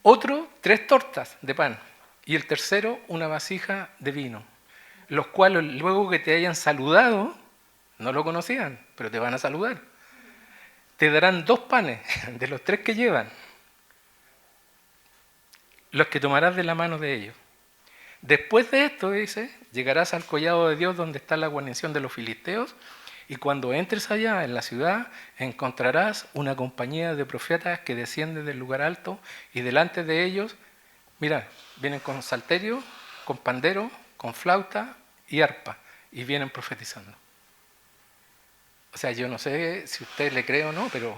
otro 3 tortas de pan y el tercero una vasija de vino, los cuales luego que te hayan saludado, no lo conocían, pero te van a saludar. Te darán 2 panes de los 3 que llevan. los que tomarás de la mano de ellos. Después de esto, dice, llegarás al collado de Dios donde está la guarnición de los filisteos, y cuando entres allá en la ciudad, encontrarás una compañía de profetas que desciende del lugar alto, y delante de ellos, mira, vienen con salterio, con pandero, con flauta y arpa, y vienen profetizando. O sea, yo no sé si usted le cree o no, pero...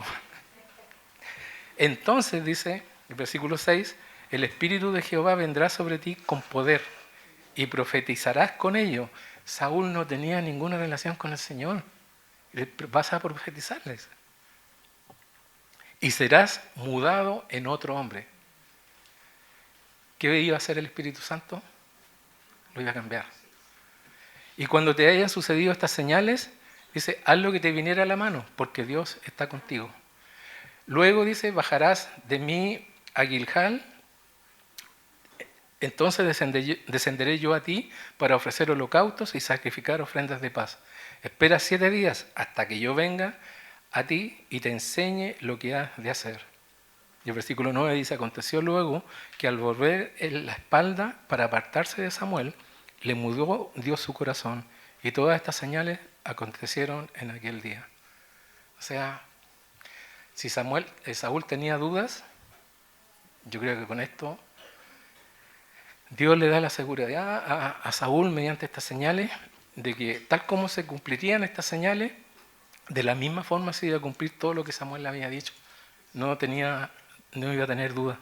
Entonces, dice el versículo 6, el Espíritu de Jehová vendrá sobre ti con poder, y profetizarás con ellos. Saúl no tenía ninguna relación con el Señor. Vas a profetizarles. Y serás mudado en otro hombre. ¿Qué iba a hacer el Espíritu Santo? Lo iba a cambiar. Y cuando te hayan sucedido estas señales, dice, haz lo que te viniera a la mano, porque Dios está contigo. Luego dice, bajarás de mí a Gilgal, entonces descenderé yo a ti para ofrecer holocaustos y sacrificar ofrendas de paz. Espera 7 días hasta que yo venga a ti y te enseñe lo que has de hacer. Y el versículo 9 dice, aconteció luego que al volver la espalda para apartarse de Samuel, le mudó Dios su corazón, y todas estas señales acontecieron en aquel día. O sea, si Saúl tenía dudas, yo creo que con esto Dios le da la seguridad a Saúl mediante estas señales de que tal como se cumplirían estas señales, de la misma forma se iba a cumplir todo lo que Samuel le había dicho. No iba a tener dudas.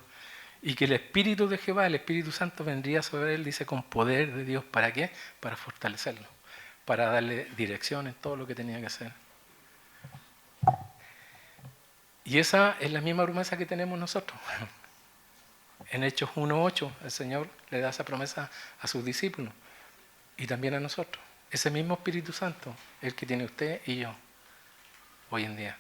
Y que el Espíritu de Jehová, el Espíritu Santo, vendría sobre él, dice, con poder de Dios. ¿Para qué? Para fortalecerlo, para darle dirección en todo lo que tenía que hacer. Y esa es la misma promesa que tenemos nosotros. En Hechos 1:8 el Señor le da esa promesa a sus discípulos y también a nosotros. Ese mismo Espíritu Santo, el que tiene usted y yo hoy en día.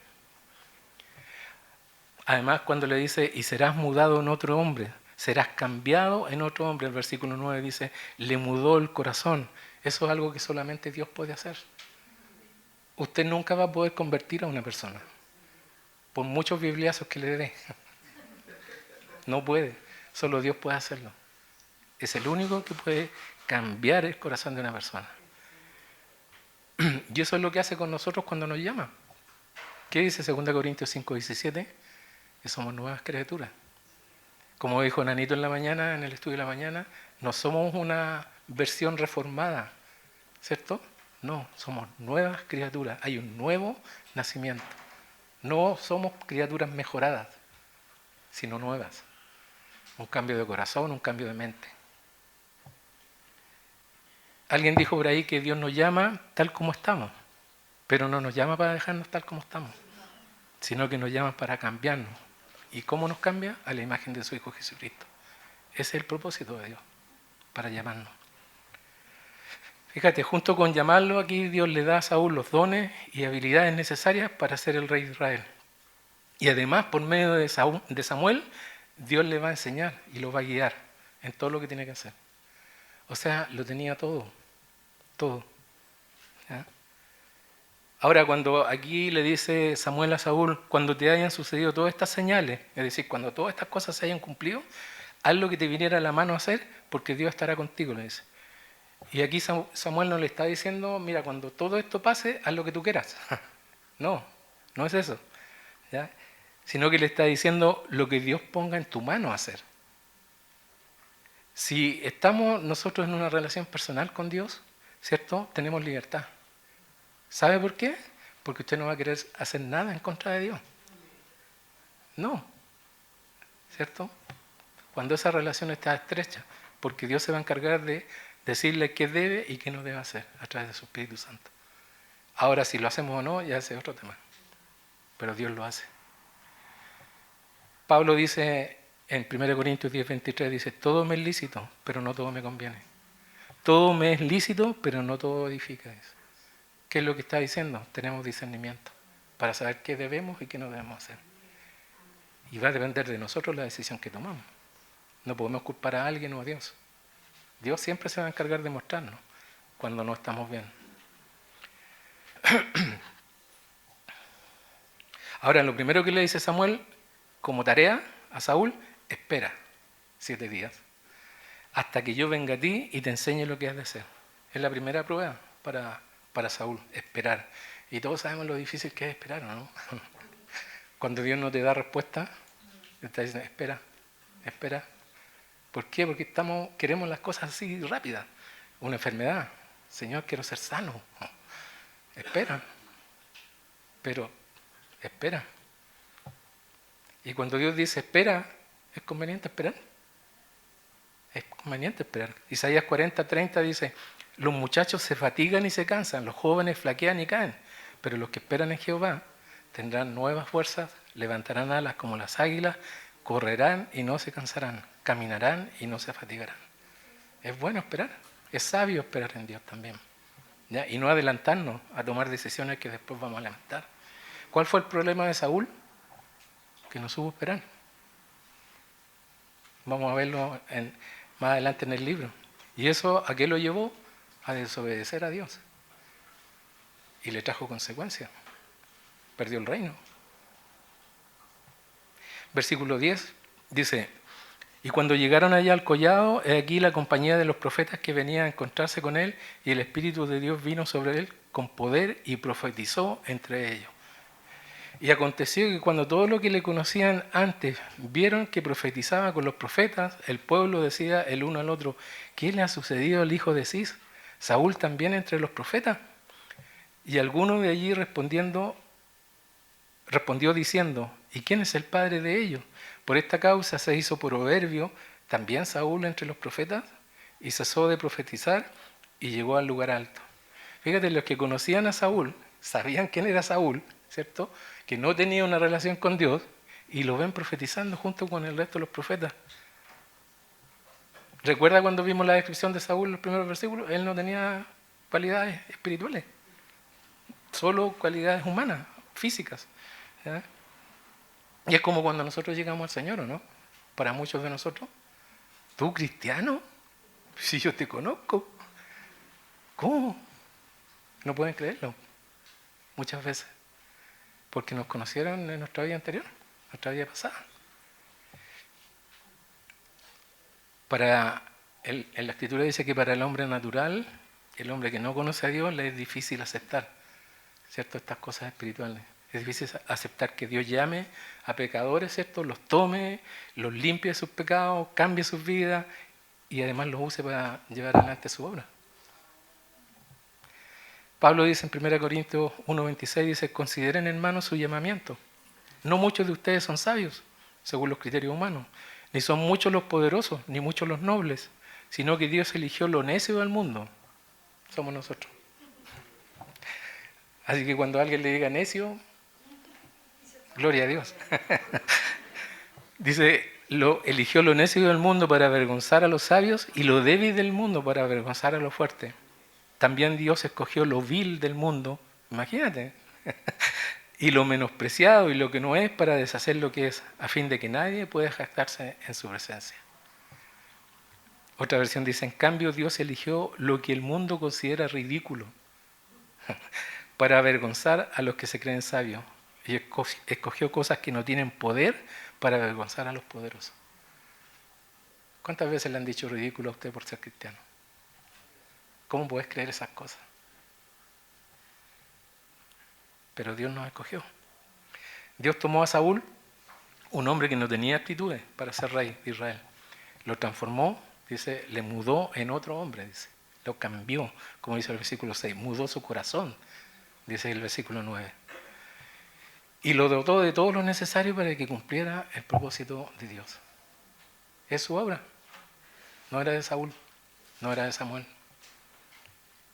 Además, cuando le dice, y serás mudado en otro hombre, serás cambiado en otro hombre, el versículo 9 dice, le mudó el corazón. Eso es algo que solamente Dios puede hacer. Usted nunca va a poder convertir a una persona, por muchos bibliazos que le dé. No puede, solo Dios puede hacerlo. Es el único que puede cambiar el corazón de una persona. Y eso es lo que hace con nosotros cuando nos llama. ¿Qué dice 2 Corintios 5:17? Que somos nuevas criaturas. Como dijo Nanito en la mañana, en el estudio de la mañana, no somos una versión reformada, ¿cierto? No, somos nuevas criaturas. Hay un nuevo nacimiento. No somos criaturas mejoradas, sino nuevas. Un cambio de corazón, un cambio de mente. Alguien dijo por ahí que Dios nos llama tal como estamos, pero no nos llama para dejarnos tal como estamos, sino que nos llama para cambiarnos. ¿Y cómo nos cambia? A la imagen de su Hijo Jesucristo. Ese es el propósito de Dios, para llamarnos. Fíjate, junto con llamarlo, aquí Dios le da a Saúl los dones y habilidades necesarias para ser el rey de Israel. Y además, por medio de Samuel, Dios le va a enseñar y lo va a guiar en todo lo que tiene que hacer. O sea, lo tenía todo, todo. ¿Ya? Ahora, cuando aquí le dice Samuel a Saúl, cuando te hayan sucedido todas estas señales, es decir, cuando todas estas cosas se hayan cumplido, haz lo que te viniera a la mano a hacer, porque Dios estará contigo, le dice. Y aquí Samuel no le está diciendo, mira, cuando todo esto pase, haz lo que tú quieras. No, no es eso. ¿Ya? Sino que le está diciendo lo que Dios ponga en tu mano a hacer. Si estamos nosotros en una relación personal con Dios, ¿cierto? Tenemos libertad. ¿Sabe por qué? Porque usted no va a querer hacer nada en contra de Dios. No. ¿Cierto? Cuando esa relación está estrecha, porque Dios se va a encargar de decirle qué debe y qué no debe hacer a través de su Espíritu Santo. Ahora, si lo hacemos o no, ya ese es otro tema. Pero Dios lo hace. Pablo dice en 1 Corintios 10:23, dice, todo me es lícito, pero no todo me conviene. Todo me es lícito, pero no todo edifica. ¿Qué es lo que está diciendo? Tenemos discernimiento para saber qué debemos y qué no debemos hacer. Y va a depender de nosotros la decisión que tomamos. No podemos culpar a alguien o a Dios. Dios siempre se va a encargar de mostrarnos cuando no estamos bien. Ahora, lo primero que le dice Samuel como tarea a Saúl, espera 7 días, hasta que yo venga a ti y te enseñe lo que has de hacer. Es la primera prueba para Saúl, esperar. Y todos sabemos lo difícil que es esperar, ¿no? Cuando Dios no te da respuesta, te está diciendo, espera, espera. ¿Por qué? Porque queremos las cosas así rápidas. Una enfermedad. Señor, quiero ser sano. Espera. Pero, espera. Y cuando Dios dice espera, es conveniente esperar. Es conveniente esperar. Isaías 40:30 dice, los muchachos se fatigan y se cansan, los jóvenes flaquean y caen, pero los que esperan en Jehová tendrán nuevas fuerzas, levantarán alas como las águilas, correrán y no se cansarán, caminarán y no se fatigarán. Es bueno esperar, es sabio esperar en Dios también, ¿ya? Y no adelantarnos a tomar decisiones que después vamos a lamentar. ¿Cuál fue el problema de Saúl? Que no supo esperar. Vamos a verlo más adelante en el libro. ¿Y eso a qué lo llevó? A desobedecer a Dios. Y le trajo consecuencias. Perdió el reino. Versículo 10 dice, y cuando llegaron allá al collado, he aquí la compañía de los profetas que venían a encontrarse con él, y el Espíritu de Dios vino sobre él con poder y profetizó entre ellos. Y aconteció que cuando todos los que le conocían antes vieron que profetizaba con los profetas, el pueblo decía el uno al otro, ¿qué le ha sucedido al hijo de Cis? ¿Saúl también entre los profetas? Y alguno de allí respondió diciendo, ¿y quién es el padre de ellos? Por esta causa se hizo proverbio también Saúl entre los profetas, y cesó de profetizar y llegó al lugar alto. Fíjate, los que conocían a Saúl, sabían quién era Saúl, ¿cierto? Que no tenía una relación con Dios, y lo ven profetizando junto con el resto de los profetas. ¿Recuerda cuando vimos la descripción de Saúl en los primeros versículos? Él no tenía cualidades espirituales, solo cualidades humanas, físicas, ¿ya? Y es como cuando nosotros llegamos al Señor, ¿o no? Para muchos de nosotros, ¿tú cristiano? Si yo te conozco. ¿Cómo? No pueden creerlo, muchas veces, porque nos conocieron en nuestra vida anterior, nuestra vida pasada. En la Escritura dice que para el hombre natural, el hombre que no conoce a Dios, le es difícil aceptar, ¿cierto?, estas cosas espirituales. Es difícil aceptar que Dios llame a pecadores, ¿cierto?, los tome, los limpie de sus pecados, cambie sus vidas y además los use para llevar adelante su obra. Pablo dice en 1 Corintios 1:26, dice, consideren, hermanos, su llamamiento. No muchos de ustedes son sabios, según los criterios humanos, ni son muchos los poderosos, ni muchos los nobles, sino que Dios eligió lo necio del mundo. Somos nosotros. Así que cuando alguien le diga necio, gloria a Dios. Dice, eligió lo necio del mundo para avergonzar a los sabios y lo débil del mundo para avergonzar a los fuertes. También Dios escogió lo vil del mundo, imagínate, y lo menospreciado y lo que no es para deshacer lo que es, a fin de que nadie pueda jactarse en su presencia. Otra versión dice, en cambio Dios eligió lo que el mundo considera ridículo para avergonzar a los que se creen sabios, y escogió cosas que no tienen poder para avergonzar a los poderosos. ¿Cuántas veces le han dicho ridículo a usted por ser cristiano? ¿Cómo puedes creer esas cosas? Pero Dios nos escogió. Dios tomó a Saúl, un hombre que no tenía aptitudes para ser rey de Israel. Lo transformó, dice, le mudó en otro hombre, dice. Lo cambió, como dice el versículo 6. Mudó su corazón, dice el versículo 9. Y lo dotó de todo lo necesario para que cumpliera el propósito de Dios. Es su obra. No era de Saúl, no era de Samuel.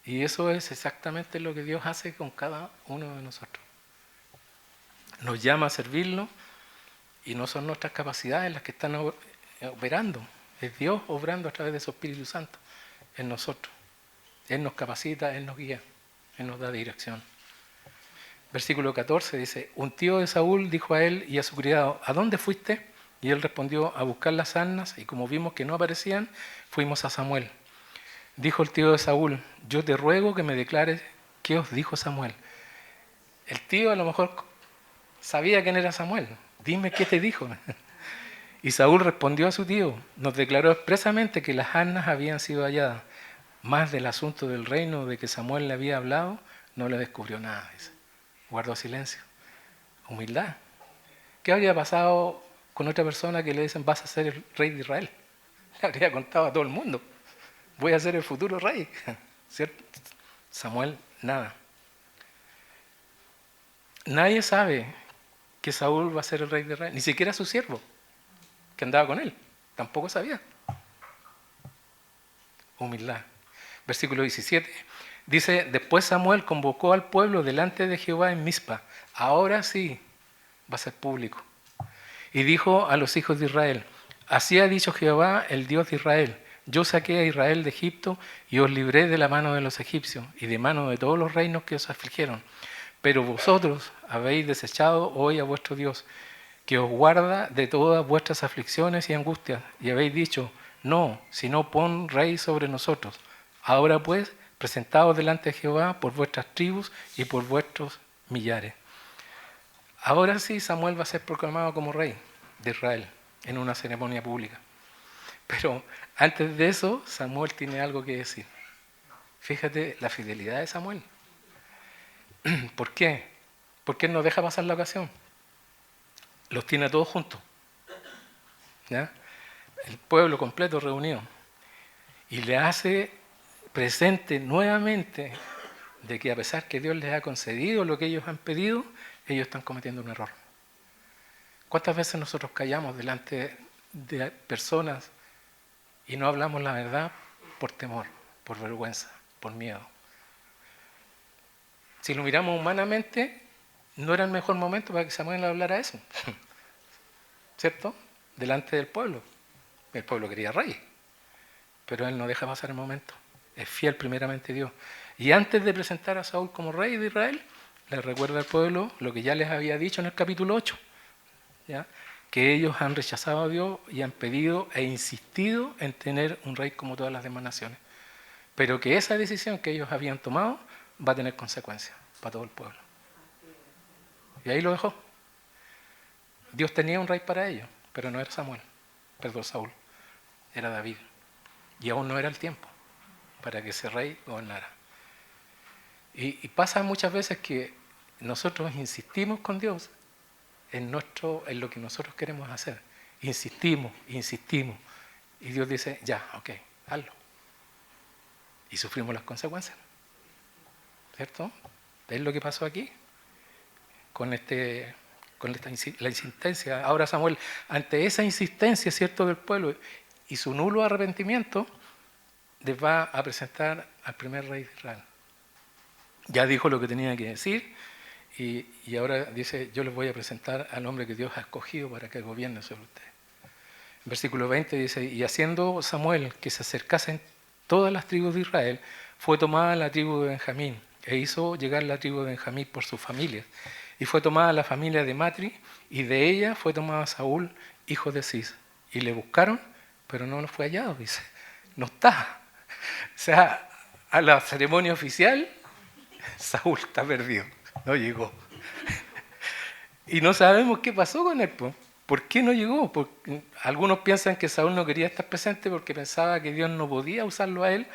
Y eso es exactamente lo que Dios hace con cada uno de nosotros. Nos llama a servirlo y no son nuestras capacidades las que están operando. Es Dios obrando a través de su Espíritu Santo en nosotros. Él nos capacita, Él nos guía, Él nos da dirección. Versículo 14 dice, un tío de Saúl dijo a él y a su criado, ¿a dónde fuiste? Y él respondió, a buscar las asnas, y como vimos que no aparecían, fuimos a Samuel. Dijo el tío de Saúl, yo te ruego que me declares qué os dijo Samuel. El tío a lo mejor sabía quién era Samuel. Dime qué te dijo. Y Saúl respondió a su tío, nos declaró expresamente que las asnas habían sido halladas, más del asunto del reino de que Samuel le había hablado, no le descubrió nada. Dice. Guardó silencio. Humildad. ¿Qué habría pasado con otra persona que le dicen vas a ser el rey de Israel? Le habría contado a todo el mundo. Voy a ser el futuro rey. ¿Cierto? Samuel, nada. Nadie sabe que Saúl va a ser el rey de Israel. Ni siquiera su siervo, que andaba con él. Tampoco sabía. Humildad. Versículo 17. Dice, después Samuel convocó al pueblo delante de Jehová en Mizpa. Ahora sí va a ser público. Y dijo a los hijos de Israel, así ha dicho Jehová, el Dios de Israel, yo saqué a Israel de Egipto y os libré de la mano de los egipcios y de mano de todos los reinos que os afligieron. Pero vosotros habéis desechado hoy a vuestro Dios, que os guarda de todas vuestras aflicciones y angustias, y habéis dicho, no, sino pon rey sobre nosotros. Ahora pues, presentaos delante de Jehová por vuestras tribus y por vuestros millares. Ahora sí Samuel va a ser proclamado como rey de Israel en una ceremonia pública. Pero antes de eso, Samuel tiene algo que decir. Fíjate la fidelidad de Samuel. ¿Por qué? Porque él no deja pasar la ocasión. Los tiene a todos juntos. ¿Ya? El pueblo completo reunido. Y le hace presente nuevamente de que a pesar que Dios les ha concedido lo que ellos han pedido, ellos están cometiendo un error. ¿Cuántas veces nosotros callamos delante de personas y no hablamos la verdad por temor, por vergüenza, por miedo? Si lo miramos humanamente, no era el mejor momento para que Samuel hablara eso. ¿Cierto? Delante del pueblo. El pueblo quería rey, pero él no deja pasar el momento. Es fiel primeramente a Dios. Y antes de presentar a Saúl como rey de Israel, le recuerda al pueblo lo que ya les había dicho en el capítulo 8, ¿ya? Que ellos han rechazado a Dios y han pedido e insistido en tener un rey como todas las demás naciones. Pero que esa decisión que ellos habían tomado va a tener consecuencias para todo el pueblo. Y ahí lo dejó. Dios tenía un rey para ellos, pero no era Saúl, era David. Y aún no era el tiempo para que ese rey gobernara. Y pasa muchas veces que nosotros insistimos con Dios en lo que nosotros queremos hacer. Insistimos. Y Dios dice, ya, ok, hazlo. Y sufrimos las consecuencias. ¿Cierto? Es lo que pasó aquí con la insistencia. Ahora Samuel, ante esa insistencia, ¿cierto?, del pueblo y su nulo arrepentimiento, les va a presentar al primer rey de Israel. Ya dijo lo que tenía que decir y ahora dice, yo les voy a presentar al hombre que Dios ha escogido para que gobierne sobre ustedes. Versículo 20 dice, y haciendo Samuel que se acercasen todas las tribus de Israel, fue tomada la tribu de Benjamín, e hizo llegar la tribu de Benjamín por sus familias. Y fue tomada la familia de Matri, y de ella fue tomada Saúl, hijo de Cis. Y le buscaron, pero no lo fue hallado, dice. No está. O sea, a la ceremonia oficial, Saúl está perdido, no llegó. Y no sabemos qué pasó con él, pues. ¿Por qué no llegó? Porque algunos piensan que Saúl no quería estar presente porque pensaba que Dios no podía usarlo a él,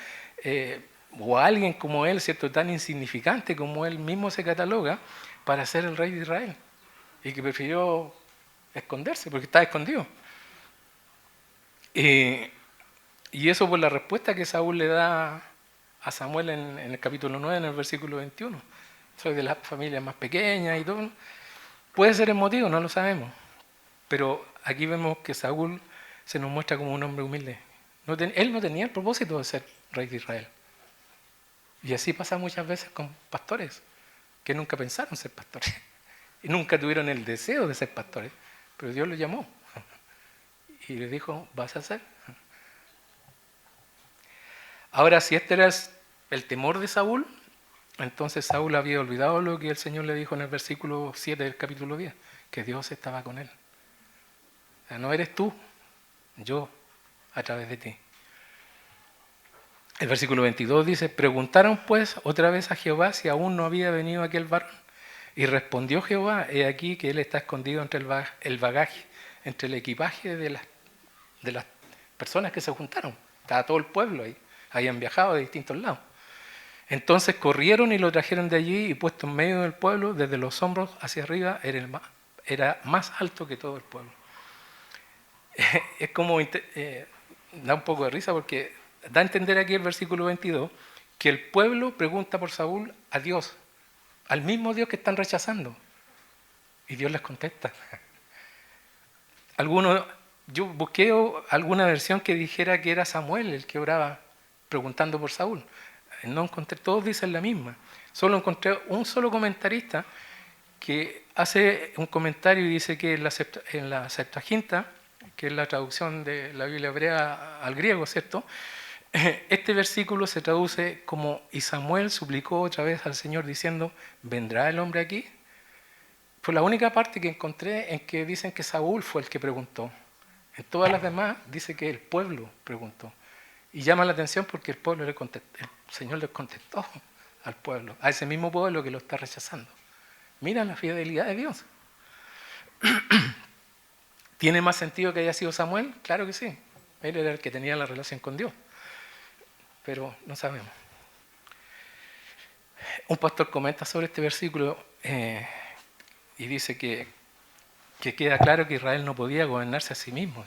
o a alguien como él, ¿cierto?, tan insignificante como él mismo se cataloga, para ser el rey de Israel. Y que prefirió esconderse, porque estaba escondido. Y eso por la respuesta que Saúl le da a Samuel en el capítulo 9, en el versículo 21. Soy de las familias más pequeñas y todo. Puede ser el motivo, no lo sabemos. Pero aquí vemos que Saúl se nos muestra como un hombre humilde. Él no tenía el propósito de ser rey de Israel. Y así pasa muchas veces con pastores, que nunca pensaron ser pastores. Y nunca tuvieron el deseo de ser pastores. Pero Dios los llamó. Y le dijo, vas a ser. Ahora, si este era el temor de Saúl, entonces Saúl había olvidado lo que el Señor le dijo en el versículo 7 del capítulo 10, que Dios estaba con él. O sea, no eres tú, yo, a través de ti. El versículo 22 dice, preguntaron pues otra vez a Jehová si aún no había venido aquel varón. Y respondió Jehová, he aquí que él está escondido entre el bagaje, entre el equipaje de las personas que se juntaron. Estaba todo el pueblo ahí, habían viajado de distintos lados. Entonces corrieron y lo trajeron de allí y puesto en medio del pueblo, desde los hombros hacia arriba, era más alto que todo el pueblo. Es como, da un poco de risa porque da a entender aquí el versículo 22 que el pueblo pregunta por Saúl a Dios, al mismo Dios que están rechazando. Y Dios les contesta. Yo busqué alguna versión que dijera que era Samuel el que oraba preguntando por Saúl. No encontré, todos dicen la misma. Solo encontré un solo comentarista que hace un comentario y dice que en la Septuaginta, que es la traducción de la Biblia hebrea al griego, ¿cierto? Este versículo se traduce como: y Samuel suplicó otra vez al Señor diciendo, ¿vendrá el hombre aquí? Fue la única parte que encontré en que dicen que Saúl fue el que preguntó. En todas las demás dice que el pueblo preguntó. Y llama la atención porque el Señor le contestó al pueblo, a ese mismo pueblo que lo está rechazando. Mira la fidelidad de Dios. ¿Tiene más sentido que haya sido Samuel? Claro que sí. Él era el que tenía la relación con Dios. Pero no sabemos. Un pastor comenta sobre este versículo y dice que queda claro que Israel no podía gobernarse a sí mismo.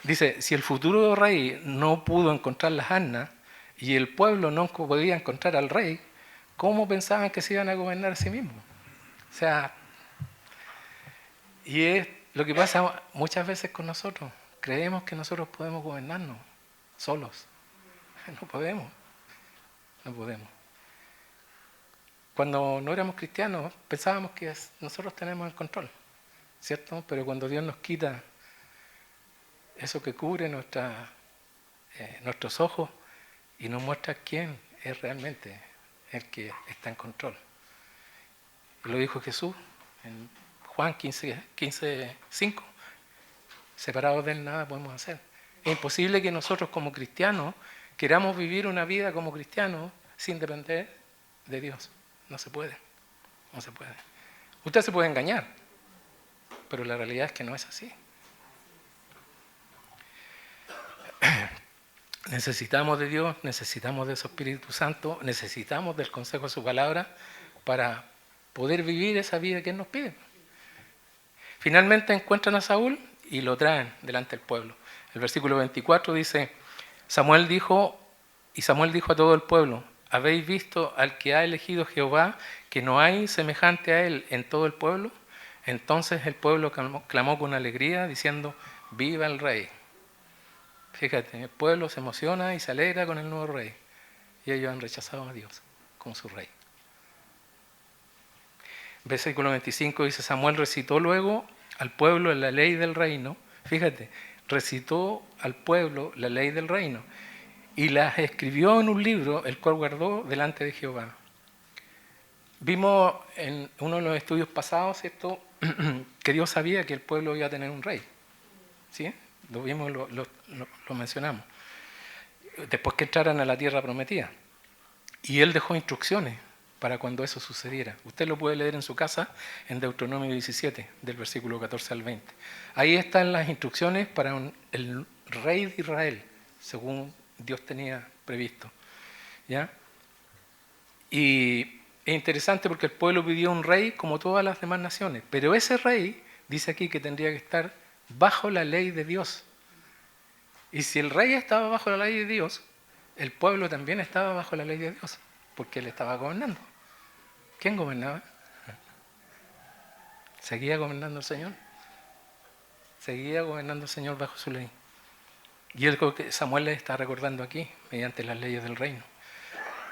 Dice, si el futuro rey no pudo encontrar las asnas y el pueblo no podía encontrar al rey, ¿cómo pensaban que se iban a gobernar a sí mismos? O sea, y es lo que pasa muchas veces con nosotros. Creemos que nosotros podemos gobernarnos solos. No podemos. No podemos. Cuando no éramos cristianos pensábamos que nosotros tenemos el control, ¿cierto? Pero cuando Dios nos quita eso que cubre nuestros ojos y nos muestra quién es realmente el que está en control. Lo dijo Jesús en Juan 15:5. Separados de Él nada podemos hacer. Es imposible que nosotros como cristianos queramos vivir una vida como cristianos sin depender de Dios. No se puede. No se puede. Usted se puede engañar, pero la realidad es que no es así. Necesitamos de Dios, necesitamos de su Espíritu Santo, necesitamos del consejo de su palabra para poder vivir esa vida que Él nos pide. Finalmente encuentran a Saúl y lo traen delante del pueblo. El versículo 24 dice, Samuel dijo a todo el pueblo, ¿habéis visto al que ha elegido Jehová, que no hay semejante a él en todo el pueblo? Entonces el pueblo clamó con alegría, diciendo, ¡viva el rey! Fíjate, el pueblo se emociona y se alegra con el nuevo rey. Y ellos han rechazado a Dios como su rey. Versículo 25 dice, Samuel recitó luego al pueblo la ley del reino. Fíjate, recitó al pueblo la ley del reino. Y las escribió en un libro, el cual guardó delante de Jehová. Vimos en uno de los estudios pasados, ¿cierto?, que Dios sabía que el pueblo iba a tener un rey. ¿Sí? Lo vimos, lo mencionamos. Después que entraran a la tierra prometida. Y Él dejó instrucciones para cuando eso sucediera. Usted lo puede leer en su casa en Deuteronomio 17, del versículo 14 al 20. Ahí están las instrucciones para el rey de Israel, según Dios tenía previsto. ¿Ya? Y es interesante porque el pueblo pidió un rey como todas las demás naciones, pero ese rey dice aquí que tendría que estar bajo la ley de Dios. Y si el rey estaba bajo la ley de Dios, el pueblo también estaba bajo la ley de Dios, porque él estaba gobernando. ¿Quién gobernaba? ¿Seguía gobernando el Señor? Seguía gobernando el Señor bajo su ley. Y es lo que Samuel le está recordando aquí, mediante las leyes del reino.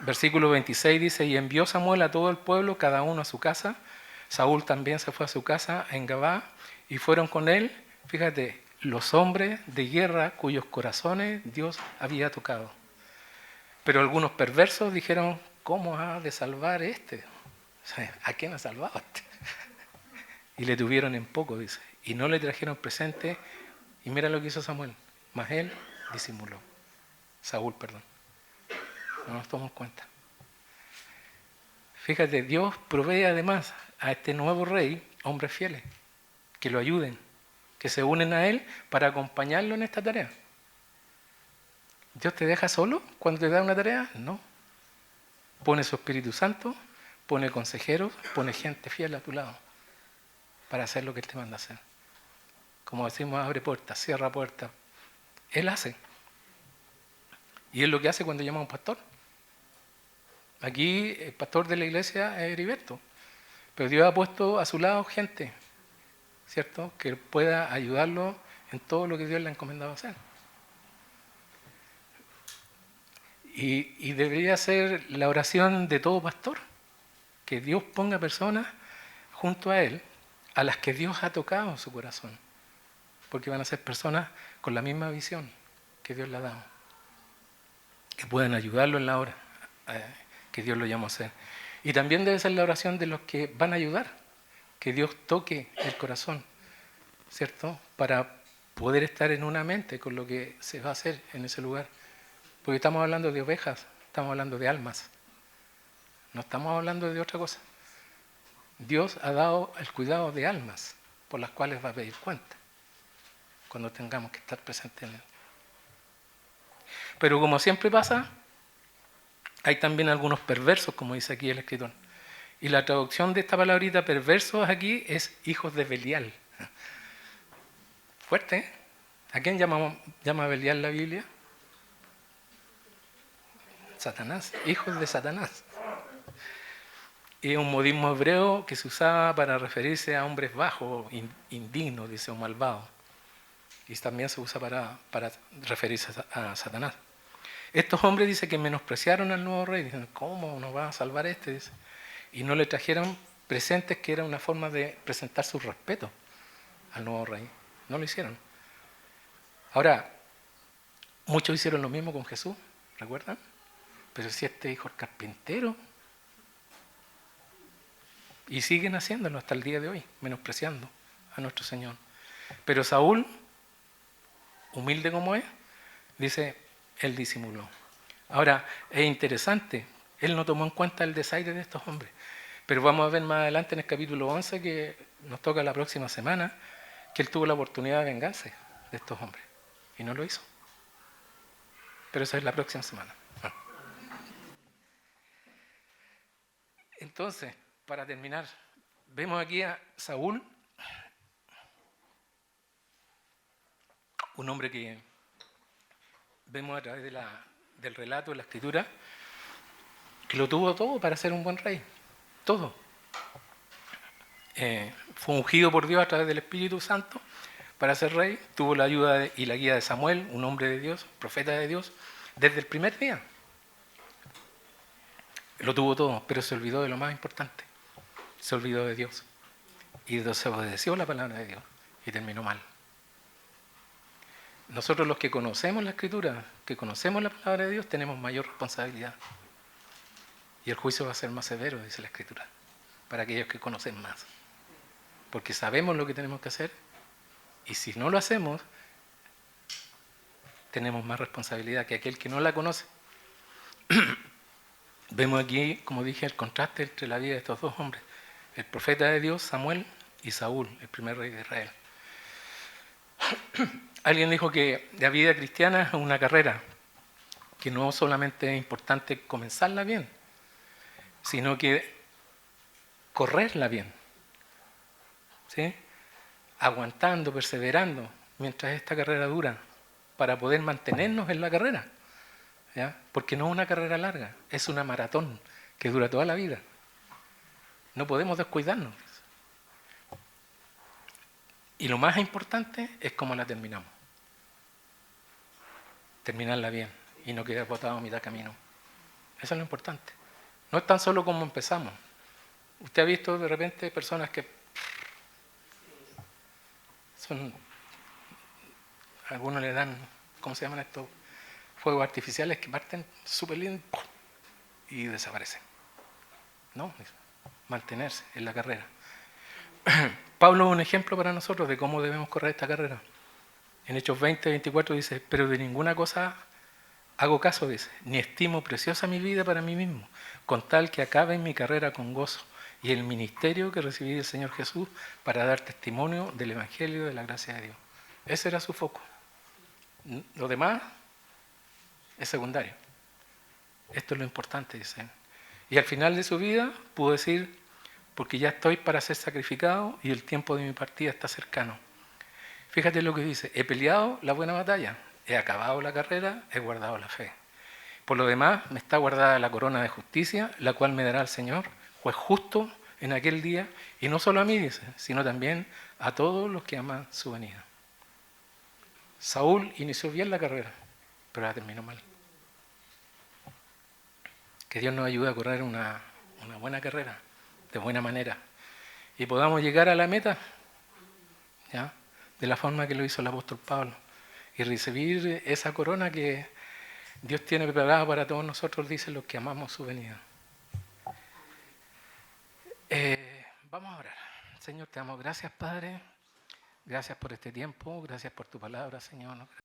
Versículo 26 dice, y envió Samuel a todo el pueblo, cada uno a su casa. Saúl también se fue a su casa en Gabá, y fueron con él, fíjate, los hombres de guerra cuyos corazones Dios había tocado. Pero algunos perversos dijeron, ¿cómo ha de salvar este? O sea, ¿a quién ha salvado este? Y le tuvieron en poco, dice, y no le trajeron presente. Y mira lo que hizo Samuel, mas él disimuló. Saúl, perdón. No nos tomamos cuenta. Fíjate, Dios provee además a este nuevo rey hombres fieles que lo ayuden, que se unen a Él para acompañarlo en esta tarea. ¿Dios te deja solo cuando te da una tarea? No. Pone su Espíritu Santo, pone consejeros, pone gente fiel a tu lado para hacer lo que Él te manda a hacer. Como decimos, abre puertas, cierra puertas. Él hace. Y es lo que hace cuando llama a un pastor. Aquí el pastor de la iglesia es Heriberto, pero Dios ha puesto a su lado gente, ¿cierto?, que pueda ayudarlo en todo lo que Dios le ha encomendado hacer. Y debería ser la oración de todo pastor, que Dios ponga personas junto a él, a las que Dios ha tocado su corazón, porque van a ser personas con la misma visión que Dios le ha dado, que puedan ayudarlo en la hora que Dios lo llamó a hacer. Y también debe ser la oración de los que van a ayudar, que Dios toque el corazón, ¿cierto?, para poder estar en una mente con lo que se va a hacer en ese lugar. Porque estamos hablando de ovejas, estamos hablando de almas, no estamos hablando de otra cosa. Dios ha dado el cuidado de almas por las cuales va a pedir cuenta cuando tengamos que estar presentes en él. Pero como siempre pasa, hay también algunos perversos, como dice aquí el escritor. Y la traducción de esta palabrita perversos aquí es hijos de Belial. Fuerte, ¿eh? ¿A quién llama Belial la Biblia? Satanás, hijos de Satanás. Y es un modismo hebreo que se usaba para referirse a hombres bajos, indignos, dice, o malvados. Y también se usa para referirse a Satanás. Estos hombres, dice, que menospreciaron al nuevo rey. Dicen, ¿cómo nos va a salvar este? Dice. Y no le trajeron presentes, que era una forma de presentar su respeto al nuevo rey. No lo hicieron. Ahora, muchos hicieron lo mismo con Jesús, ¿recuerdan? Pero si este hijo es carpintero. Y siguen haciéndolo hasta el día de hoy, menospreciando a nuestro Señor. Pero Saúl, humilde como es, dice, él disimuló. Ahora, es interesante, él no tomó en cuenta el desaire de estos hombres. Pero vamos a ver más adelante en el capítulo 11, que nos toca la próxima semana, que él tuvo la oportunidad de vengarse de estos hombres. Y no lo hizo. Pero eso es la próxima semana. Entonces, para terminar, vemos aquí a Saúl, un hombre que vemos a través del relato de la Escritura, que lo tuvo todo para ser un buen rey, todo. Fue ungido por Dios a través del Espíritu Santo para ser rey, tuvo la ayuda y la guía de Samuel, un hombre de Dios, profeta de Dios, desde el primer día. Lo tuvo todo, pero se olvidó de lo más importante, se olvidó de Dios y desobedeció la palabra de Dios y terminó mal. Nosotros, los que conocemos la Escritura, que conocemos la palabra de Dios, tenemos mayor responsabilidad. Y el juicio va a ser más severo, dice la Escritura, para aquellos que conocen más. Porque sabemos lo que tenemos que hacer, y si no lo hacemos, tenemos más responsabilidad que aquel que no la conoce. Vemos aquí, como dije, el contraste entre la vida de estos dos hombres. El profeta de Dios, Samuel, y Saúl, el primer rey de Israel. Alguien dijo que la vida cristiana es una carrera, que no solamente es importante comenzarla bien, sino que correrla bien, ¿sí? Aguantando, perseverando, mientras esta carrera dura, para poder mantenernos en la carrera, ¿ya? Porque no es una carrera larga, es una maratón que dura toda la vida. No podemos descuidarnos. Y lo más importante es cómo la terminamos. Terminarla bien y no quedar botado a mitad camino. Eso es lo importante. No es tan solo como empezamos. Usted ha visto de repente personas que son, algunos le dan, ¿cómo se llaman estos? Fuegos artificiales que parten súper lindos y desaparecen. No, mantenerse en la carrera. Pablo es un ejemplo para nosotros de cómo debemos correr esta carrera. En Hechos 20, 24 dice, pero de ninguna cosa hago caso, dice, ni estimo preciosa mi vida para mí mismo, con tal que acabe mi carrera con gozo y el ministerio que recibí del Señor Jesús para dar testimonio del Evangelio de la gracia de Dios. Ese era su foco. Lo demás es secundario. Esto es lo importante, dicen. Y al final de su vida pudo decir, porque ya estoy para ser sacrificado y el tiempo de mi partida está cercano. Fíjate lo que dice, he peleado la buena batalla, he acabado la carrera, he guardado la fe. Por lo demás, me está guardada la corona de justicia, la cual me dará el Señor, juez justo en aquel día, y no solo a mí, dice, sino también a todos los que aman su venida. Saúl inició bien la carrera, pero la terminó mal. Que Dios nos ayude a correr una buena carrera, de buena manera, y podamos llegar a la meta, ¿ya?, de la forma que lo hizo el apóstol Pablo, y recibir esa corona que Dios tiene preparada para todos nosotros, dice, los que amamos su venida. Vamos a orar. Señor, te damos gracias, Padre. Gracias por este tiempo, gracias por tu palabra, Señor.